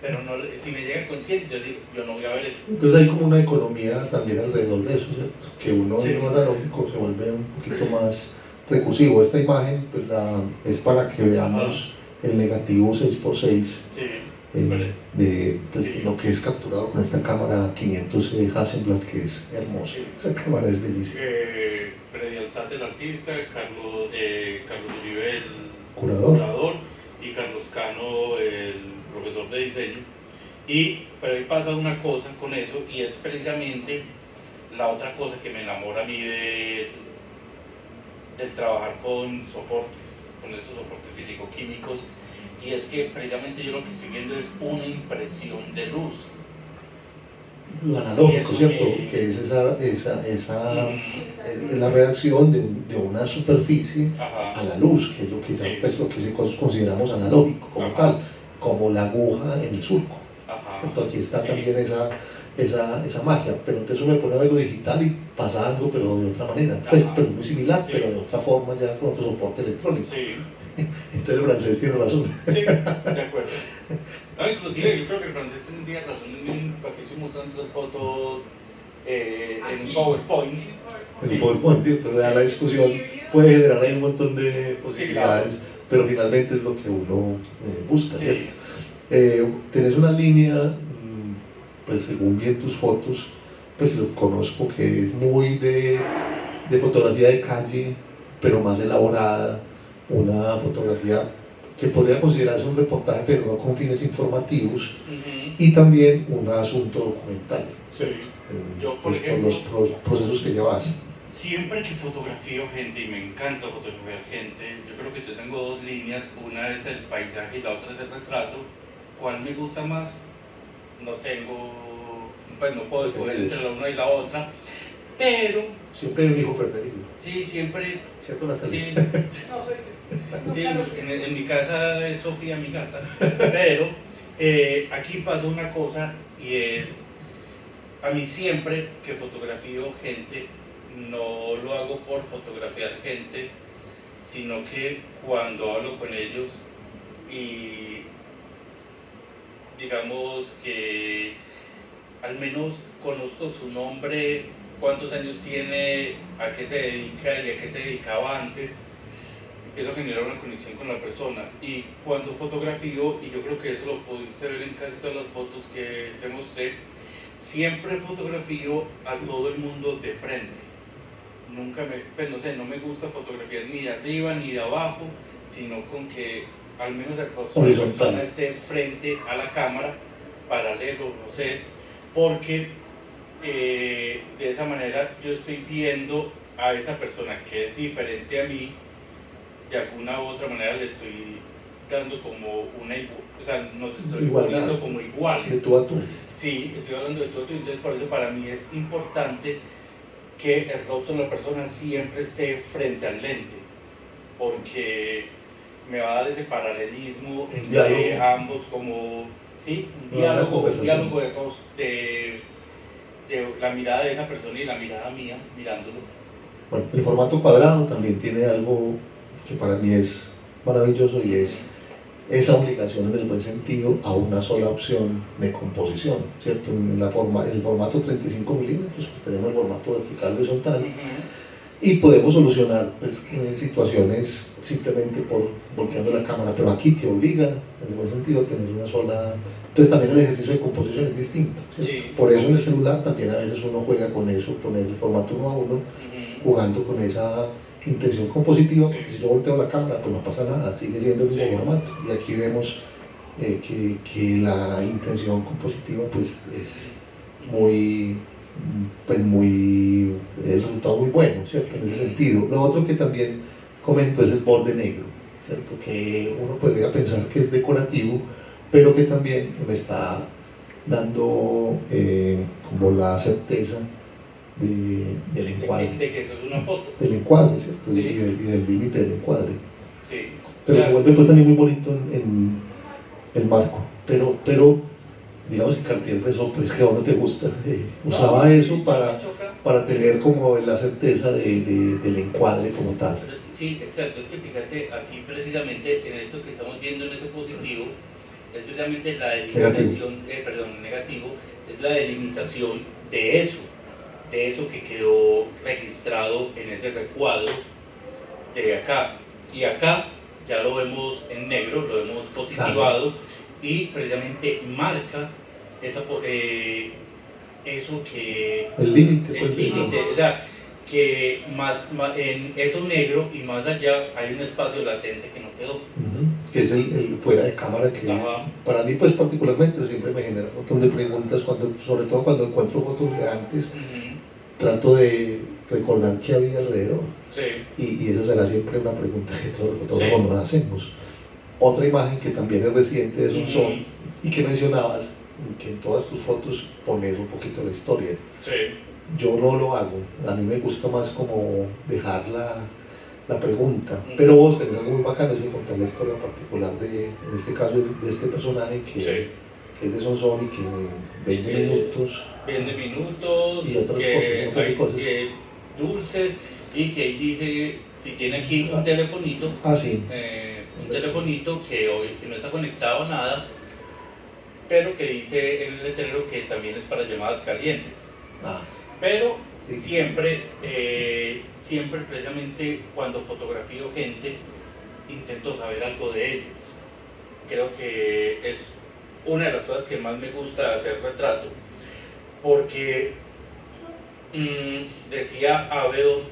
Pero no, si me llegan con 100, yo digo, yo no voy a ver eso. Entonces hay como una economía también alrededor de eso, ¿cierto? Que uno Sí. en lo analógico se vuelve un poquito más recursivo. Esta imagen pues, es para que veamos el negativo 6x6 Sí, vale. de pues, Sí. lo que es capturado con esta cámara 500 Hasselblad, que es hermosa. Sí. Esa cámara es bellísima. Freddy Alzate, el artista, Carlos Uribe, el Curador. curador, y Carlos Cano, el profesor de diseño. Pero ahí pasa una cosa con eso, y es precisamente la otra cosa que me enamora a mí del trabajar con soportes, con estos soportes físico-químicos, y es que precisamente yo lo que estoy viendo es una impresión de luz. Lo Y analógico, eso ¿cierto? me- Que es esa es Mm, la reacción de una superficie a Ajá, la luz, que es lo que, Sí. pues, lo que consideramos analógico como Ajá. tal, como la aguja en el surco. ajá. ¿Cierto? Aquí está Sí. también esa magia, pero entonces uno me pone algo digital y pasa algo, pero de otra manera, pues, Ajá. pero muy similar, Sí. pero de otra forma ya con otro soporte electrónico. Sí, Entonces el francés tiene razón. sí, de acuerdo. No, inclusive yo creo que el francés tendría razón en aquí estoy mostrando esas fotos en Aquí. PowerPoint. En Sí. PowerPoint, ¿cierto? La discusión puede generar ahí un montón de posibilidades, pero finalmente es lo que uno busca, Sí. ¿cierto? Tenés una línea, pues según bien tus fotos, pues lo conozco que es muy de fotografía de calle, pero más elaborada, una fotografía que podría considerarse un reportaje, pero no con fines informativos, Ujú. y también un asunto documental, Sí. Yo, por pues, ejemplo, por los procesos que llevas. siempre que fotografío gente, y me encanta fotografiar gente, yo creo que yo tengo dos líneas, una es el paisaje y la otra es el retrato. ¿Cuál me gusta más? No tengo, pues no puedo escoger entre la una y la otra, pero Siempre hay un hijo preferido, sí, siempre, ¿cierto, Natalia? sí, No, soy yo. sí, en mi casa es Sofía mi gata, pero aquí pasa una cosa, y es, a mí siempre que fotografío gente, no lo hago por fotografiar gente, sino que cuando hablo con ellos y digamos que al menos conozco su nombre, cuántos años tiene, a qué se dedica y a qué se dedicaba antes, eso genera una conexión con la persona. Y cuando fotografío, y yo creo que eso lo pudiste ver en casi todas las fotos que te mostré, siempre fotografío a todo el mundo de frente. Nunca pues no sé, no me gusta fotografiar ni de arriba ni de abajo, sino con que al menos el rostro de la Horizontal. persona esté frente a la cámara, paralelo, no sé, porque de esa manera yo estoy viendo a esa persona que es diferente a mí, de alguna u otra manera le estoy dando como o sea, nos estoy Igualdad. poniendo como iguales. De tú a tú. Sí, estoy hablando de todo, entonces por eso para mí es importante que el rostro de la persona siempre esté frente al lente, porque me va a dar ese paralelismo entre Diálogo. ambos, como, sí, un Una diálogo conversación. de la mirada de esa persona y la mirada mía mirándolo. Bueno, el formato cuadrado también tiene algo que para mí es maravilloso, y es esa obligación en el buen sentido a una sola opción de composición, ¿cierto? En el formato 35 milímetros, pues tenemos el formato vertical horizontal, y podemos solucionar pues, situaciones simplemente por volteando la cámara, pero aquí te obliga en el buen sentido a tener una sola. Entonces también el ejercicio de composición es distinto, ¿cierto? Sí. Por eso en el celular también a veces uno juega con eso, poner el formato 1 a 1, Ujú. jugando con esa intención compositiva, porque si yo volteo la cámara, pues no pasa nada, sigue siendo el mismo formato. Y aquí vemos que la intención compositiva pues es es un resultado muy bueno, ¿cierto? En ese sentido. Lo otro que también comento es el borde negro, ¿cierto? Que uno podría pensar que es decorativo, pero que también me está dando como la certeza del encuadre. De que eso es una foto. Del encuadre, ¿cierto? Sí. Y del límite del encuadre. Sí. Pero Claro. se vuelve pues también muy bonito en el marco. Pero digamos que Cartier pensó, pues que a uno te gusta. Usaba No, eso me choca. para tener como la certeza del encuadre como tal. Pero es que, sí, exacto, es que fíjate, aquí precisamente en esto que estamos viendo en ese positivo, es precisamente la delimitación, negativo, es la delimitación de eso que quedó registrado en ese recuadro de acá. Y acá ya lo vemos en negro, lo vemos positivado, y precisamente marca eso que... El límite, El pues, límite, o sea, que en eso negro y más allá hay un espacio latente que no quedó. Que es el fuera de cámara, que Ajá. para mí pues particularmente siempre me genera un montón de preguntas, sobre todo cuando encuentro fotos de antes, Ujú. trato de recordar qué había alrededor, Sí. y esa será siempre una pregunta que todos los Sí. fotógrafos nos hacemos. Otra imagen que también es reciente de Sonson, Ujú. y que mencionabas, que en todas tus fotos pones un poquito la historia. Sí. Yo no lo hago, a mí me gusta más como dejar la pregunta, Ujú. pero vos tenés algo muy bacano, es contar la historia particular en este caso, de este personaje que Sí. es de Sonson y que 20 minutos. 20 minutos, Y otras que cosas, otras hay cosas. dulces, y que dice, si tiene aquí un telefonito, Ah, sí. un telefonito que no está conectado a nada, pero que dice en el letrero que también es para llamadas calientes. Ah, Pero sí. siempre precisamente cuando fotografío gente, intento saber algo de ellos. Creo que es una de las cosas que más me gusta hacer retrato, porque decía Abel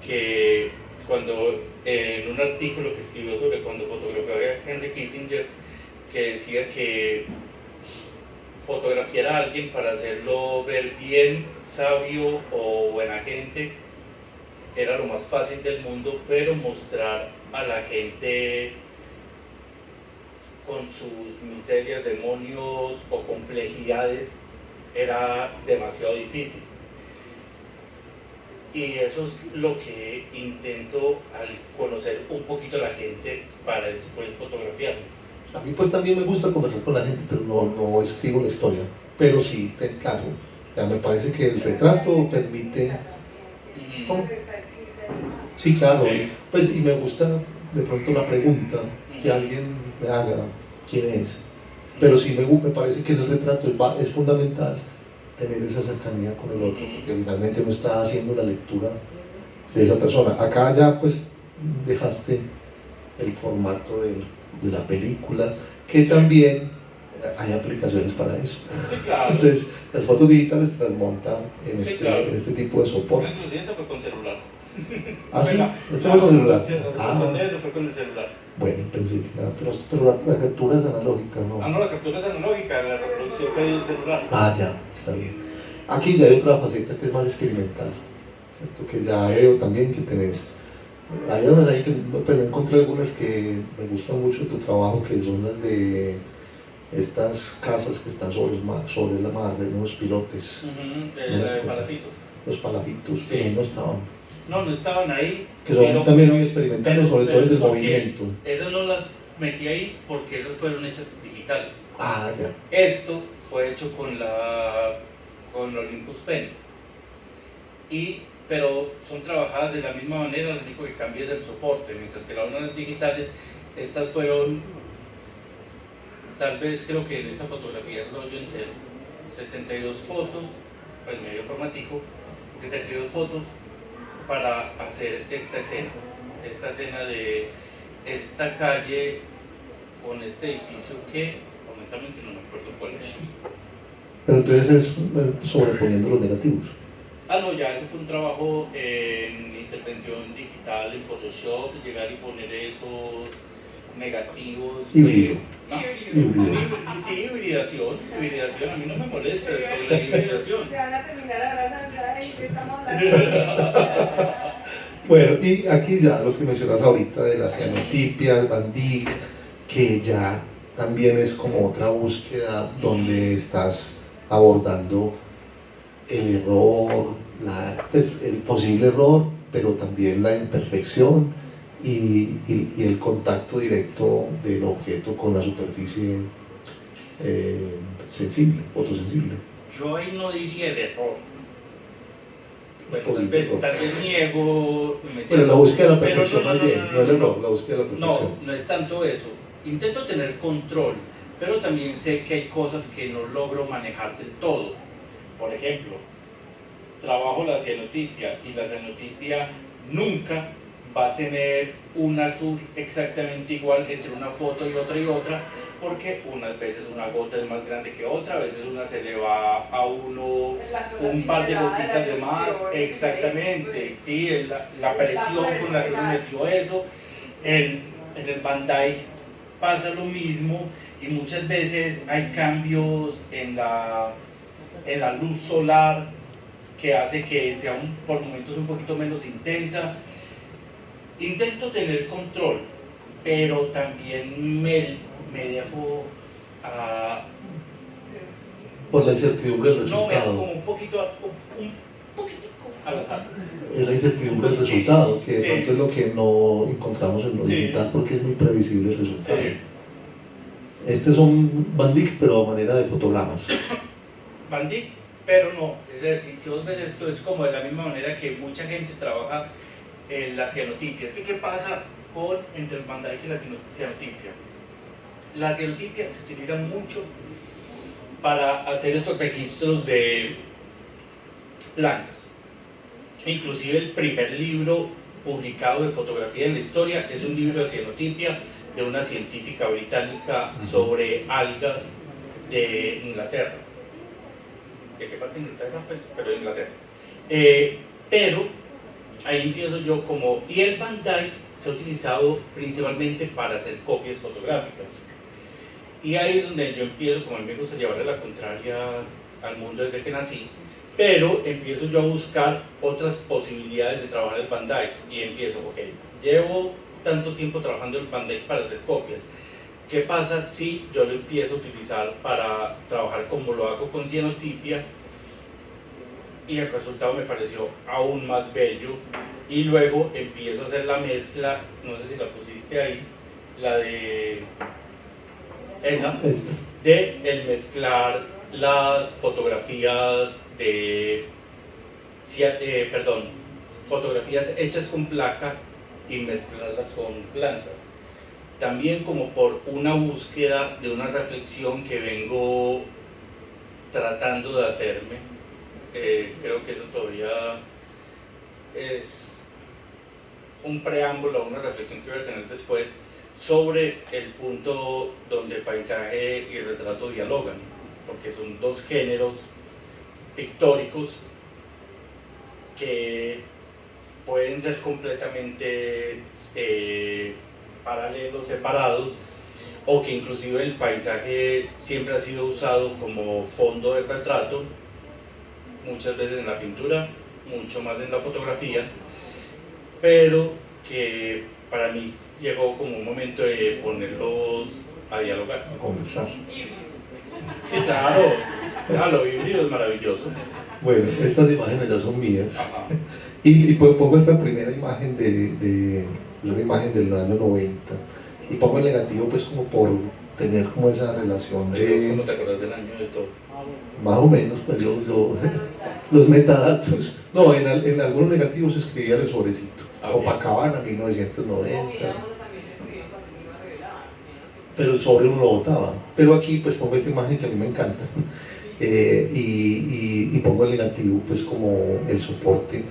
que cuando en un artículo que escribió sobre cuando fotografió a Henry Kissinger, que decía que fotografiar a alguien para hacerlo ver bien, sabio o buena gente era lo más fácil del mundo, pero mostrar a la gente con sus miserias, demonios o complejidades era demasiado difícil. Y eso es lo que intento al conocer un poquito a la gente para después fotografiar. A mí pues también me gusta conversar con la gente, pero no escribo la historia. Pero sí, claro, ya me parece que el retrato permite... ¿Cómo? Sí, claro. Sí. Pues y me gusta de pronto la pregunta que alguien me haga, ¿quién es? Pero sí me parece que en el retrato es fundamental tener esa cercanía con el otro, porque finalmente uno está haciendo la lectura de esa persona. Acá ya pues dejaste el formato de la película, que también hay aplicaciones para eso. Sí, claro. Entonces, las fotos digitales se transmontan en, Sí, claro. en este tipo de soporte. Inclusive eso fue con celular. Ah, sí, La esto fue con celular. reproducción de eso fue con el celular. Bueno, pensé que era, pero la captura es analógica, ¿no? Ah, no, la captura es analógica, la reproducción fue del celular. Ah, ya, está bien. Aquí ya hay otra faceta que es más experimental, ¿cierto? Que ya veo también que tenés. Hay unas ahí que, pero encontré algunas que me gustan mucho de tu trabajo, que son las de estas casas que están sobre la mar, de unos pilotes, La de palafitos. los palafitos, Sí. que no estaban. No estaban ahí. Que son pero- también muy experimentales, sobre todo desde el porque movimiento. Esas no las metí ahí porque esas fueron hechas digitales. Ah, ya. Esto fue hecho con la Olympus Pen. Pero son trabajadas de la misma manera, lo único que cambia es el soporte, mientras que las unas digitales, estas fueron, tal vez creo que en esta fotografía el rollo entero, 72 fotos, pues medio formatico, 72 fotos para hacer esta escena de esta calle con este edificio que honestamente no me acuerdo cuál es. Pero entonces es sobreponiendo los negativos. Ah, no, ya eso fue un trabajo en intervención digital, en Photoshop, llegar y poner esos negativos. Híbrido. Híbrido. Sí, hibridación. A mí no me molesta la hibridación. Se van a terminar abrazando ahí, que estamos hablando. Bueno, y aquí ya lo que mencionas ahorita de la cianotipia, el Van Dyck, que ya también es como otra búsqueda donde estás abordando el error, pues, el posible error, pero también la imperfección y el contacto directo del objeto con la superficie sensible, fotosensible. Yo ahí no diría el error. Bueno, Posible tal vez niego. Bueno, la búsqueda de la Pero perfección más bien, no el error, la búsqueda de la perfección. No es tanto eso. Intento tener control, pero también sé que hay cosas que no logro manejar del todo. Por ejemplo, trabajo la cianotipia y la cianotipia nunca va a tener un azul exactamente igual entre una foto y otra, porque unas veces una gota es más grande que otra, a veces una se le va a uno un par de gotitas de más, exactamente, sí, la presión con la que uno metió eso. En el Van Dyck pasa lo mismo y muchas veces hay cambios en la luz solar que hace que sea por momentos un poquito menos intensa. Intento tener control, pero también me dejo por la incertidumbre del no, me dejo resultado. como un poquitico al azar. Es la incertidumbre del resultado, que de sí. pronto es lo que no encontramos en lo Sí. digital, porque es muy previsible el resultado. Sí. Este es un Van Dyck, pero a manera de fotogramas. Van Dyck, pero no, es decir, si vos ves esto es como de la misma manera que mucha gente trabaja la cianotipia. Es que ¿qué pasa entre el Van Dyck y la cianotipia? La cianotipia se utiliza mucho para hacer estos registros de plantas. Inclusive el primer libro publicado de fotografía en la historia es un libro de cianotipia de una científica británica sobre algas de Inglaterra. ¿De qué parte de Inglaterra? Pues, pero de Inglaterra. Pero ahí empiezo yo y el Van Dyck se ha utilizado principalmente para hacer copias fotográficas. Y ahí es donde yo empiezo, como a mí me gusta llevarle la contraria al mundo desde que nací, pero empiezo yo a buscar otras posibilidades de trabajar el Van Dyck y empiezo, ok, llevo tanto tiempo trabajando el Van Dyck para hacer copias. ¿Qué pasa si yo lo empiezo a utilizar para trabajar como lo hago con cianotipia? Y el resultado me pareció aún más bello. Y luego empiezo a hacer la mezcla, no sé si la pusiste ahí, la de esa, de el mezclar las fotografías fotografías hechas con placa y mezclarlas con plantas. También como por una búsqueda de una reflexión que vengo tratando de hacerme. Creo que eso todavía es un preámbulo a una reflexión que voy a tener después sobre el punto donde paisaje y retrato dialogan, porque son dos géneros pictóricos que pueden ser completamente paralelos, separados, o que inclusive el paisaje siempre ha sido usado como fondo de retrato, muchas veces en la pintura, mucho más en la fotografía, pero que para mí llegó como un momento de ponerlos a dialogar. A conversar. Sí, claro, lo híbrido es maravilloso. Bueno, estas imágenes ya son mías. Ajá. Y pues pongo esta primera imagen es una imagen del año 90 y pongo el negativo pues como por tener como esa relación Eso es de... como te acuerdas del año de todo. Más o menos, pues los metadatos. No, en algunos negativos escribía el sobrecito. Copacabana, 1990. Pero el sobre uno lo botaba. Pero aquí pues pongo esta imagen que a mí me encanta. Y pongo el negativo pues como el soporte,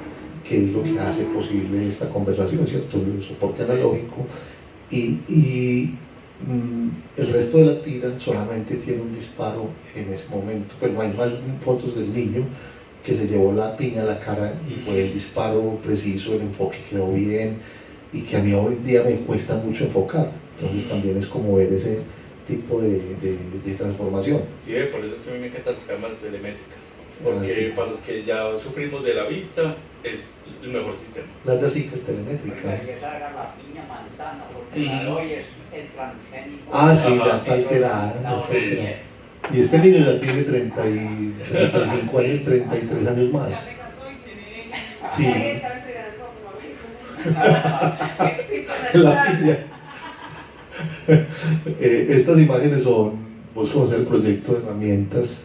que es lo que hace posible esta conversación, ¿cierto? El soporte analógico. El resto de la tira solamente tiene un disparo en ese momento, pero hay más fotos del niño que se llevó la piña a la cara y fue el disparo preciso, el enfoque quedó bien y que a mí hoy en día me cuesta mucho enfocar. Entonces también es como ver ese tipo de transformación. Sí, por eso es que a mí me encantan las cámaras telemétricas, porque para los que ya sufrimos de la vista es el mejor sistema. La Yasica es Porque telemétrica. ahí era la piña manzana, porque el aloe es el transgénico. Ah, sí, Ajá, ya está alterada. La Ya está sí. alterada. Y este niño ya tiene 35 años, 33 años Ya más. se casó y tiene Sí. Ahí estaba entregando como La piña. Estas imágenes son, vos conocés el proyecto de herramientas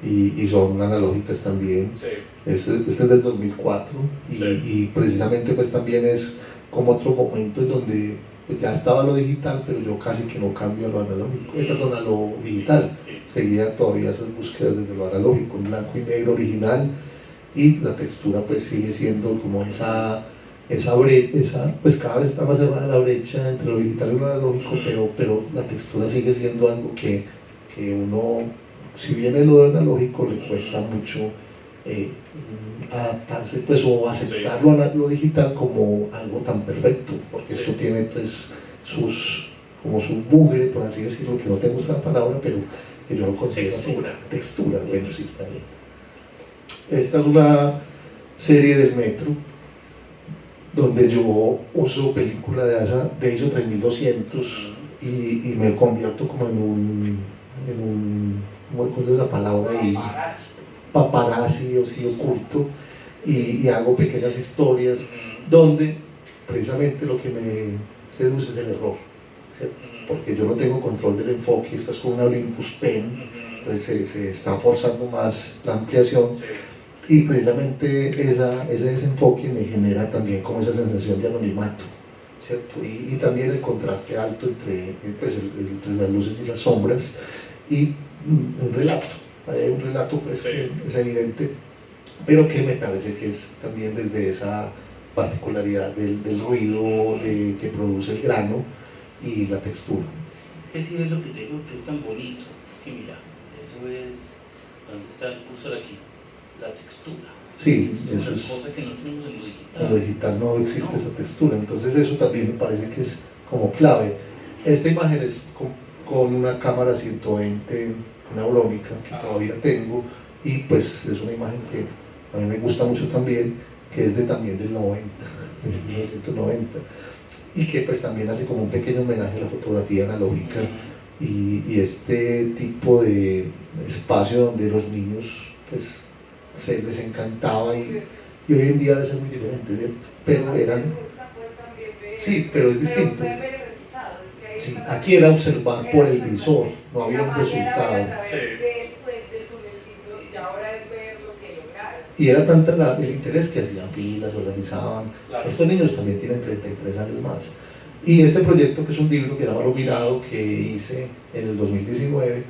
y son analógicas también. Sí. Este es del 2004 y, Sí. y precisamente pues también es como otro momento en donde pues, ya estaba lo digital, pero yo casi que no cambio a lo analógico, perdón, a lo digital. Sí. Seguía todavía esas búsquedas desde lo analógico, en blanco y negro original, y la textura pues sigue siendo como esa brecha, pues cada vez está más cerrada la brecha entre lo digital y lo analógico, pero la textura sigue siendo algo que uno, si viene lo analógico, le cuesta mucho adaptarse pues, o aceptarlo a lo digital como algo tan perfecto, porque esto tiene pues como su mugre, por así decirlo, que no tengo esta palabra, pero que yo lo considero Textura. así. Textura, bueno, sí, está bien. Esta es una serie del Metro, donde yo uso película de ISO 3200 y me convierto como en un ¿cuál es la palabra ahí? Paparazzi o sí oculto, y hago pequeñas historias donde precisamente lo que me seduce es el error, ¿cierto? Porque yo no tengo control del enfoque, estás con una Olympus Pen, entonces se está forzando más la ampliación. Sí. Y precisamente ese desenfoque me genera también como esa sensación de anonimato, ¿cierto? Y también el contraste alto entre, pues, entre las luces y las sombras y un relato. Hay un relato pues, Sí. que es evidente, pero que me parece que es también desde esa particularidad del ruido que produce el grano y la textura. Es que si ves lo que te digo que es tan bonito, es que mira, eso es donde está el cursor aquí, la textura. Sí, Es eso una es. cosa que no tenemos en lo digital. En lo digital no existe esa textura, entonces eso también me parece que es como clave. Esta imagen es con una cámara 120, una Olómica que todavía tengo, y pues es una imagen que a mí me gusta mucho también, que es también del 90, del 1990, y que pues también hace como un pequeño homenaje a la fotografía analógica y este tipo de espacio donde los niños pues se les encantaba y hoy en día debe ser muy diferente, ¿cierto? Pero eran, sí, pero es distinto. pueden ver el resultado. Es que ahí Sí, está- aquí era observar por el visor, no había un La magia era ver a resultado. través Sí. del tunelcito, y ahora es ver lo que lograron. Y era tanta el interés que hacían pilas, organizaban. Claro. Estos niños también tienen 33 años más. Y este proyecto, que es un libro que se llama Lo Mirado, que hice en el 2019,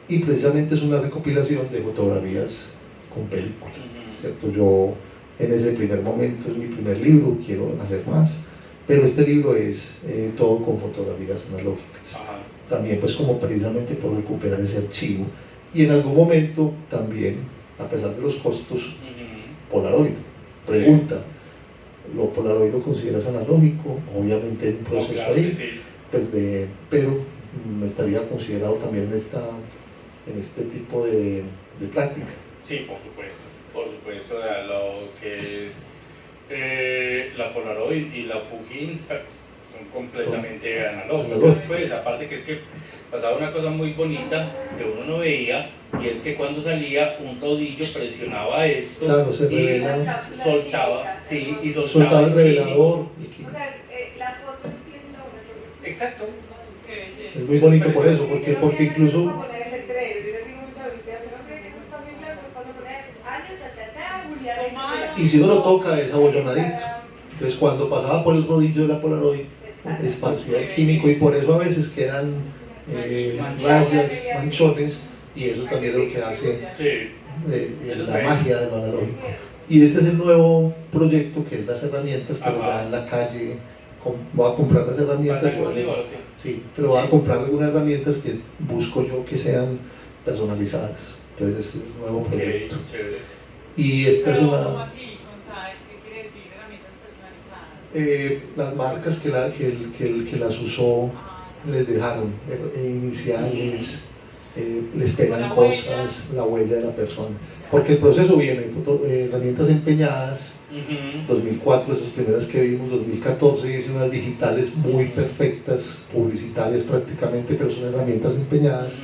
y precisamente es una recopilación de fotografías con película, ¿cierto? Yo en ese primer momento es mi primer libro, quiero hacer más, pero este libro es todo con fotografías analógicas. Ajá. También pues como precisamente por recuperar ese archivo. Y en algún momento también, a pesar de los costos, Polaroid. Pregunta, ¿lo Polaroid lo consideras analógico? Obviamente hay un No, proceso claro que ahí, sí. pues pero estaría considerado también en este tipo de práctica. Sí, por supuesto, lo que es la Polaroid y la Fuji Instax son completamente analógicas. analógicas. Pues aparte que es que pasaba una cosa muy bonita que uno no veía, y es que cuando salía un rodillo presionaba esto Claro, se y revela. Las cápsulas soltaba, químicas, sí, ¿no? y Soltaba el químico. revelador. O sea, la foto en sí es una buena. Exacto. Es muy bonito por eso, porque incluso Poner el letrero, yo les digo muchas veces, pero creo que eso está bien claro, pues cuando poner año, Julián, y si uno lo toca es abollonadito. Entonces cuando pasaba por el rodillo de la Polaroid esparcía el químico, y por eso a veces quedan rayas, manchones, y eso también es lo que hace Sí. la magia de lo analógico. Y este es el nuevo proyecto, que es las herramientas, pero Ajá. ya en la calle voy a comprar las herramientas. ¿Pasa con Bolívar o qué? Sí, pero voy a comprar algunas herramientas que busco yo que sean personalizadas. Entonces es el nuevo Ok, proyecto. chévere. Y esta es Pero, una... ¿cómo así? ¿Qué quiere decir herramientas personalizadas? las marcas que las usó les dejaron iniciales, les pegan cosas, la huella de la persona. Porque el proceso viene, herramientas empeñadas, 2004, esas primeras que vimos, 2014 hice unas digitales muy perfectas, publicitarias prácticamente, pero son herramientas empeñadas,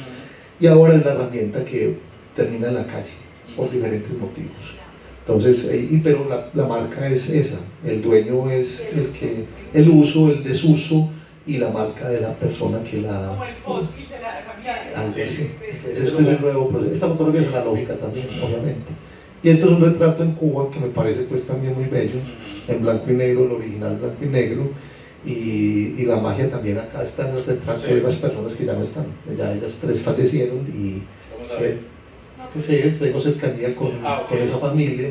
y ahora es la herramienta que termina en la calle, por diferentes motivos. Entonces, pero la marca es esa, el dueño es el uso, el desuso y la marca de la persona que la... Como el fósil de la herramienta. Algo así. Este es el nuevo proceso. Esta fotografía es analógica también, obviamente. Y este es un retrato en Cuba que me parece pues también muy bello, en blanco y negro, el original blanco y negro, y la magia también acá está en el retrato de las personas que ya no están, ya ellas tres fallecieron y tengo cercanía con esa familia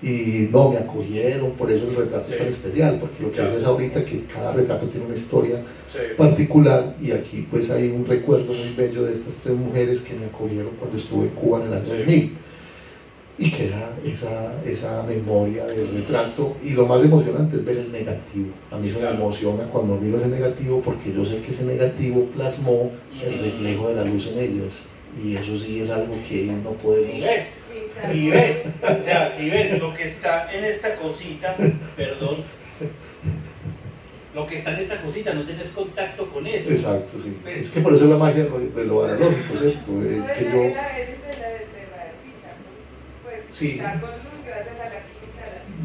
y no me acogieron, por eso el retrato es tan especial, porque lo que haces ahorita que cada retrato tiene una historia particular, y aquí pues hay un recuerdo muy bello de estas tres mujeres que me acogieron cuando estuve en Cuba en el año 2000, y queda esa memoria del retrato. Y lo más emocionante es ver el negativo. A mí eso me emociona cuando miro ese negativo, porque yo sé que ese negativo plasmó el reflejo de la luz en ellas, y eso sí es algo que no podemos... Si ves, o sea, si ves lo que está en esta cosita, perdón, lo que está en esta cosita, no tienes contacto con eso. Exacto, sí. Es que por eso es la magia de lo analógico, ¿cierto? Que yo... Sí.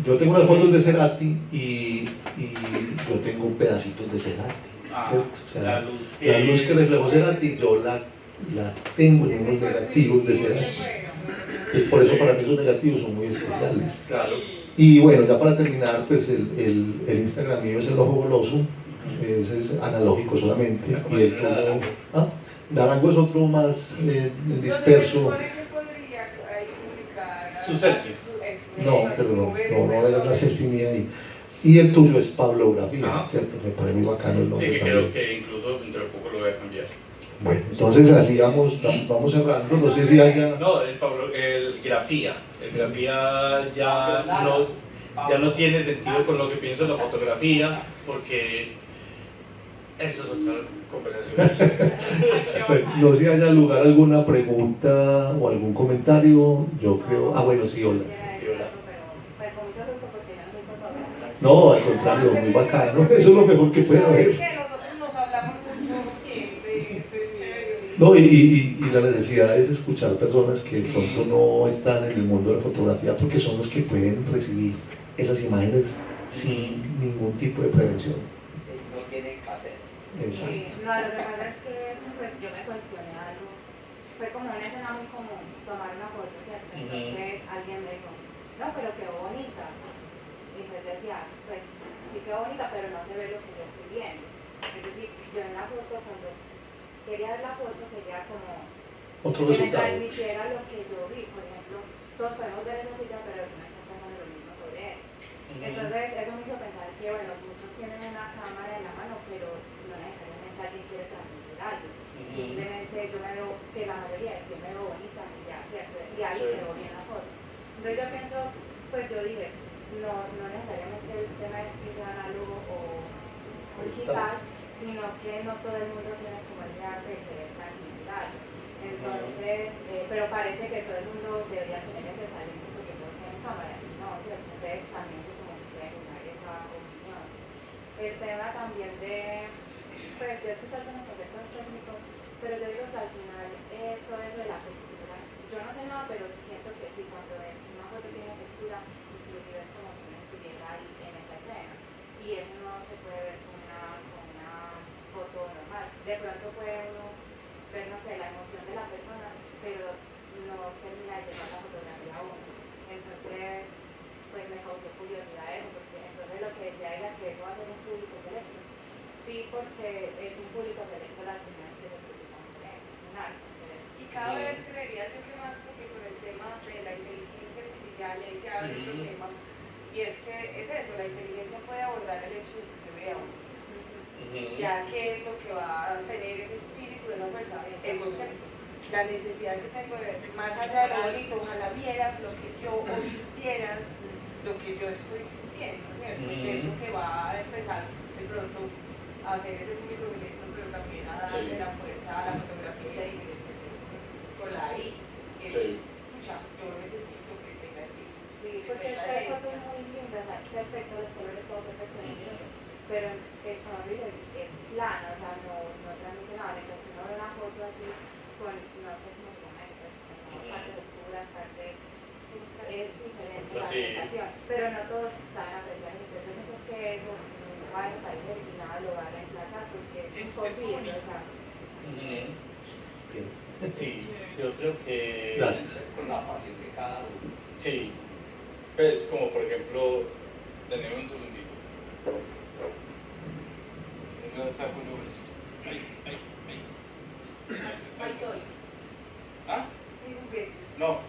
Yo tengo unas fotos de Cerati y yo tengo pedacitos de Cerati, ¿cierto? O sea, la luz que reflejó Cerati, yo la tengo en unos negativos de Cerati. Entonces, por eso para mí esos negativos son muy especiales. Claro. Y bueno, ya para terminar, pues el Instagram mío es el ojo goloso, ese es analógico solamente. Y el tuyo, Naranjo es otro más disperso. Sus selfies. No, pero no era una selfie mía ahí. Y el tuyo es Pablografía, ¿cierto? Me parece muy bacano el nombre. Sí, que también. creo que incluso dentro de poco lo voy a cambiar. Bueno, entonces así vamos cerrando. No sé si haya... No, el grafía. El grafía ya no tiene sentido con lo que pienso en la fotografía, porque eso es otra conversación. Bueno, no sé si haya lugar a alguna pregunta o algún comentario. Yo creo... bueno, sí, hola. No, al contrario, muy bacano. Eso es lo mejor que puede haber. Nosotros nos hablamos mucho siempre, No, y la necesidad es escuchar personas que de pronto no están en el mundo de la fotografía, porque son los que pueden recibir esas imágenes sin ningún tipo de prevención. No tienen que hacer. Exacto. No, lo que pasa es que pues, yo me cuestioné algo. Fue como una escena muy común, tomar una foto, ¿cierto? Entonces alguien me dijo, no, pero quedó bonita. Y entonces decía, pues sí quedó bonita, pero no se ve lo que yo estoy viendo. Es decir, yo en la foto, cuando quería ver la foto, quería como Otro que me resultado. transmitiera lo que yo vi. Por ejemplo, todos podemos ver esa silla, pero no estás pensando lo mismo sobre él. Entonces eso me hizo pensar que, bueno, muchos tienen una cámara en la mano, pero no necesariamente alguien quiere transmitir algo. Simplemente yo me veo, que la mayoría es que me veo bonita y ya, ¿cierto? Y ahí quedó bien la foto. Entonces yo pienso, pues yo dije, no necesariamente el tema es que sea análogo o digital, sino que no todo el mundo tiene como el arte de querer transmitir algo. Entonces, pero parece que todo el mundo debería tener ese talento porque todos tienen cámara, y no, ¿cierto? Entonces también se como que puede jugar esa opinión. El tema también de, pues yo escucho algunos conceptos técnicos, pero yo digo que al final todo eso de la textura, yo no sé nada, pero siento que sí, cuando es una foto tiene textura, inclusive es como si uno estuviera ahí en esa escena, y eso no se puede ver con una foto normal. De pronto puede uno ver, no sé, la emoción de la persona, pero no termina de llegar la fotografía a uno. Entonces, pues me causó curiosidad eso, porque entonces lo que decía ella, que eso va a ser un público selecto. Sí, porque es un público selecto las personas que se preocupan por eso, es un arte. Y cada vez creería yo que más, porque con el tema de la inteligencia artificial se abre el problema, y es que es eso, la inteligencia puede abordar el hecho de que se vea uno. Ya que es lo que va a tener ese espíritu de esa persona, el concepto. la necesidad que tengo de ver, más allá de lo bonito, ojalá vieras lo que yo, o sintieras lo que yo estoy sintiendo, ¿cierto? Que es lo que va a empezar de pronto a hacer ese público directo, pero también a darle la fuerza a la fotografía y la diferencia con la I. Que es, pucha, yo necesito que tenga este. Sí, porque esta cosa es muy linda, o sea, es perfecto, los colores son perfectos, pero esta Madrid es plana, o sea, no transmite nada, mientras que uno ve una foto así, con, no sé cómo se llama, con partes oscuras, partes, es diferente la sensación, pero no todos saben apreciar, entonces yo pienso que eso nunca va a parecer y nada lo va a reemplazar, porque es imposible, o sea. Sí, yo creo que... Gracias. Con la pasión de cada uno. Sí, pues como por ejemplo, Tenemos un segundito. ¿Dónde está Julio esto? Ahí. Hay toys, ¿Ah? y juguetes. no,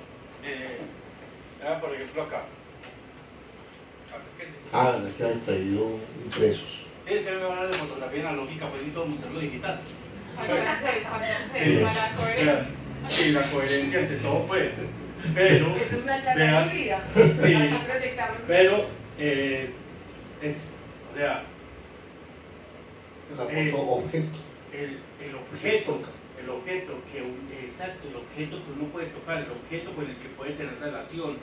por ejemplo acá. Acérquense. Ah, es que han traído impresos. Sí, es que me van a hablar de fotografía analógica, pues y todo mostrarlo digital. Entonces, para coherencia. Sí, la coherencia ante todo, pues. Pero, Esto es una charla vean, híbrida. sí, Hay que proyectarlo. pero o sea, La foto objeto. el objeto exacto, el objeto que uno puede tocar, el objeto con el que puede tener relación,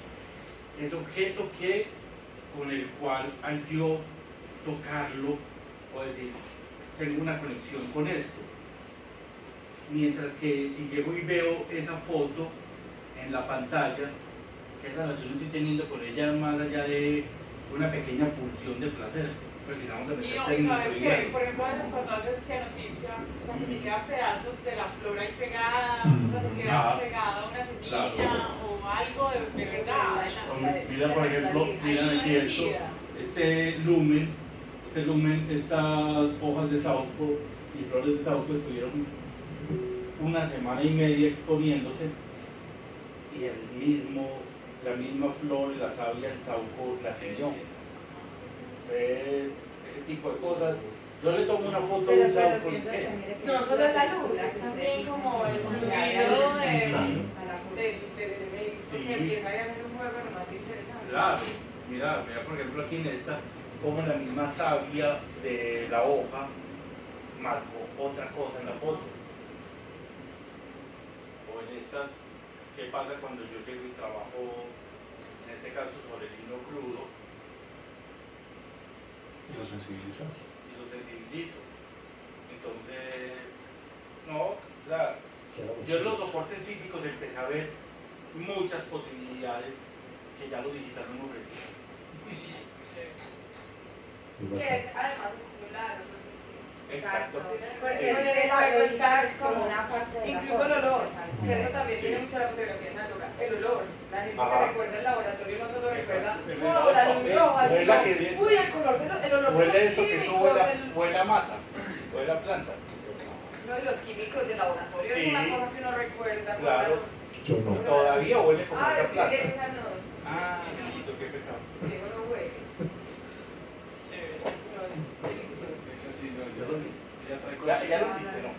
ese objeto con el cual al yo tocarlo, puedo decir, tengo una conexión con esto. Mientras que si llego y veo esa foto en la pantalla, ¿qué relación estoy teniendo con ella más allá de una pequeña pulsión de placer? Pues si vamos a Y meter no, y términos sabes que, freudianos. por ejemplo, en los cuadros de cianotípica, o sea, que se quedan pedazos de la flor ahí pegada, o sea, se queda pegada una semilla o algo de verdad. Mira, por ejemplo, miren aquí esto, este lumen, estas hojas de saúco y flores de saúco estuvieron una semana y media exponiéndose y la misma flor y la savia del saúco la tenía. ¿Ves? Ese tipo de cosas. Yo le tomo una foto de un saúco y queda. No solo es la luz, es también como el fluido del elemento que empieza a hacer un juego nomás interesante. Claro, mira por ejemplo aquí en esta, como la misma savia de la hoja marcó otra cosa en la foto. O en estas, ¿qué pasa cuando yo llego y trabajo, en este caso sobre el hilo crudo? Y lo sensibilizas. Y lo sensibilizo. Entonces, no, claro. Yo en los soportes físicos empecé a ver muchas posibilidades que ya lo digital no me ofrecía. Que es además estimular otros sentidos. Exacto. Porque Sí. el olor es como una parte de la incluso el foto. olor, que eso también tiene mucho la fotografía análoga, el olor. La gente que recuerda el laboratorio no solo recuerda la luz roja, Huele a sino, que- uy, el color el olor de Huele los esto que eso químicos, huele a mata, huele a planta. no, y los químicos del laboratorio es una Sí. cosa que uno recuerda. Claro. Yo no. Todavía huele como esa Es planta. que esa no, Ah, hijito, qué pecado. Diego no huele. No, es delicioso. Eso sí, no, ¿Ya lo viste? ya trae Ya lo viste, ¿no?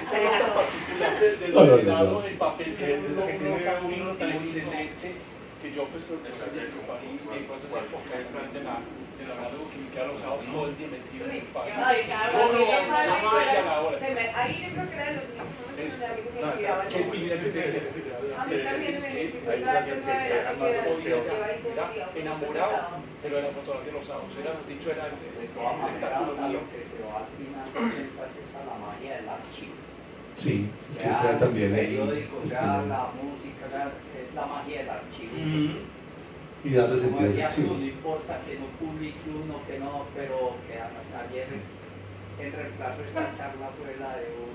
Esa nota particular del No, no, no, ordenado no. en papel Sí, que es lo que tiene tan uno fino, tan tan excelente, que yo pues creo que en cuanto a la época esta de la análogo que me queda los sábados todo el día metido en el papel. Ay, claro, Todo porque lo yo la madre y a la hora. ahí yo creo que era de los únicos momentos donde a mí se me olvidaba el Qué nombre. brillante de ser. A mí también me Ahí necesitaba la antes de ver la que Era enamorado, pero de la fotografía de los sábados. Era, dicho, era el De todas maneras, espectáculo a mío. lo que se va al final de cuentas es a la magia del archivo. Sí, que Sea crea también el el periódico, sea testimonio. la música, es la magia del archivo. Y darle Como sentido al decía archivo. tú, no importa que no publique uno, que no, pero que ayer en reemplazo esta charla fue la de un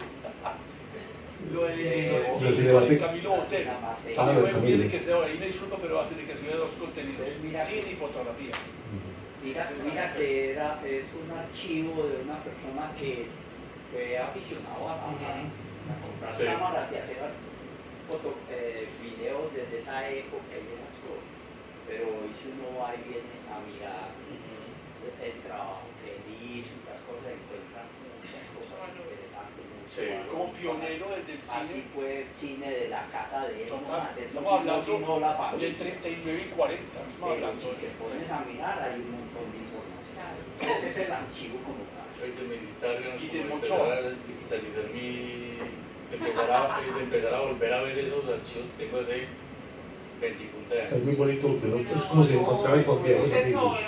Lo de Lo cinemático. Camilo Botero. Ah, lo de Camilo. Tiene que ser, ahí me disculpo, pero hace de que sea de los contenidos, cine y fotografía. Mira que es un archivo de una persona que fue aficionado a comprar Sí. cámaras y hacer videos desde esa época y esas cosas. Pero hoy si uno va y viene a mirar el trabajo que él hizo y las cosas, encuentra muchas cosas interesantes, muchas Sí. como pionero desde el Así cine. fue el cine de la casa de él, Total, hacer estamos no, hablando sino la del familia. 39 y 40, estamos Pero hablando si te pones a mirar hay un montón de información. Ese es el archivo como tal. Ahí se me hiciste ganas Y de como mucho. empezar a digitalizar empezar a volver a ver esos archivos que tengo hace 20 Es años. muy bonito porque uno es como si encontrara con viejos amigos.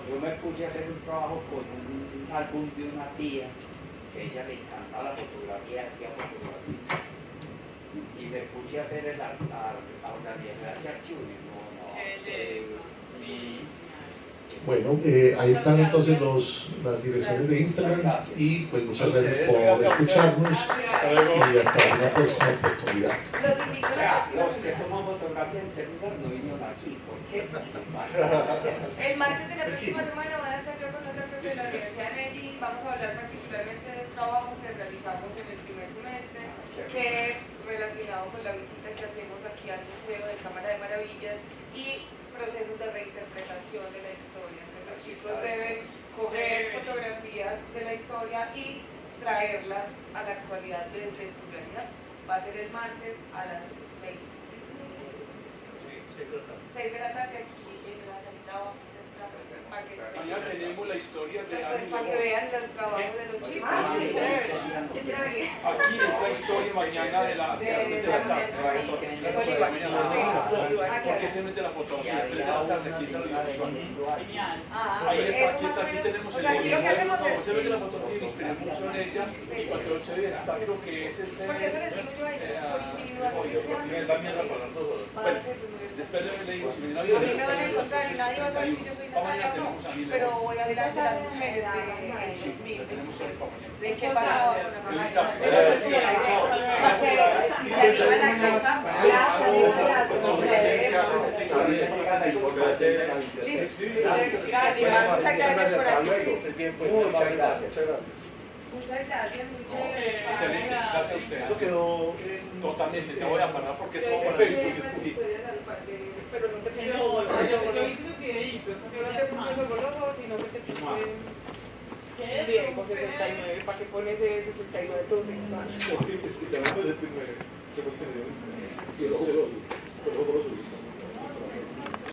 Yo me puse a hacer un trabajo con un álbum de una tía que a ella le encantaba la fotografía, hacía fotografía. Y me puse a hacer a organizar ese archivo y Bueno, ahí están entonces las direcciones de Instagram y pues muchas gracias por escucharnos y hasta una próxima oportunidad. Los invito a la los próxima. que toman fotografía en celular no vinieron aquí. ¿Por qué? El martes de la próxima semana voy a estar yo con otra profe de la Universidad de Medellín. Vamos a hablar particularmente del trabajo que realizamos en el primer semestre, que es relacionado con la visita que hacemos aquí al Museo de Cámara de Maravillas y procesos de reinterpretación de la historia. Entonces, los chicos deben coger fotografías de la historia y traerlas a la actualidad desde su realidad. Va a ser el martes a las 6 de la tarde aquí en la salita abajo para que Mañana tenemos la historia de pues para que vean los trabajos de los chicos. Aquí es la historia mañana de las 6 de la tarde. Porque se mete la fotografía, 3 de la tarde, aquí está el audiovisual. Ahí está, aquí tenemos el aquí lo que hacemos es... se mete la fotografía y distribuimos en ella y cuando se está, creo que es este. Porque eso les digo yo a ellos, por individualización. Después le digo, si me A mí me van a encontrar y nadie va a saber que yo soy Natalia, no, pero voy a hablar de las mujeres de qué pasaba con la mamá. Muchas gracias por asistir. Muchas gracias. Muchas gracias, muchas gracias. excelente, gracias a ustedes. Eso quedó totalmente, te voy a parar porque es perfecto. Sí. Pero no te puse Yo hice unos videitos. yo no te puse Sogologos, sino que te puse Diego 69, ¿para qué pones ese 69 todo sexual? Es que te hablamos del primero, se fue el primero. Y el ojo del otro.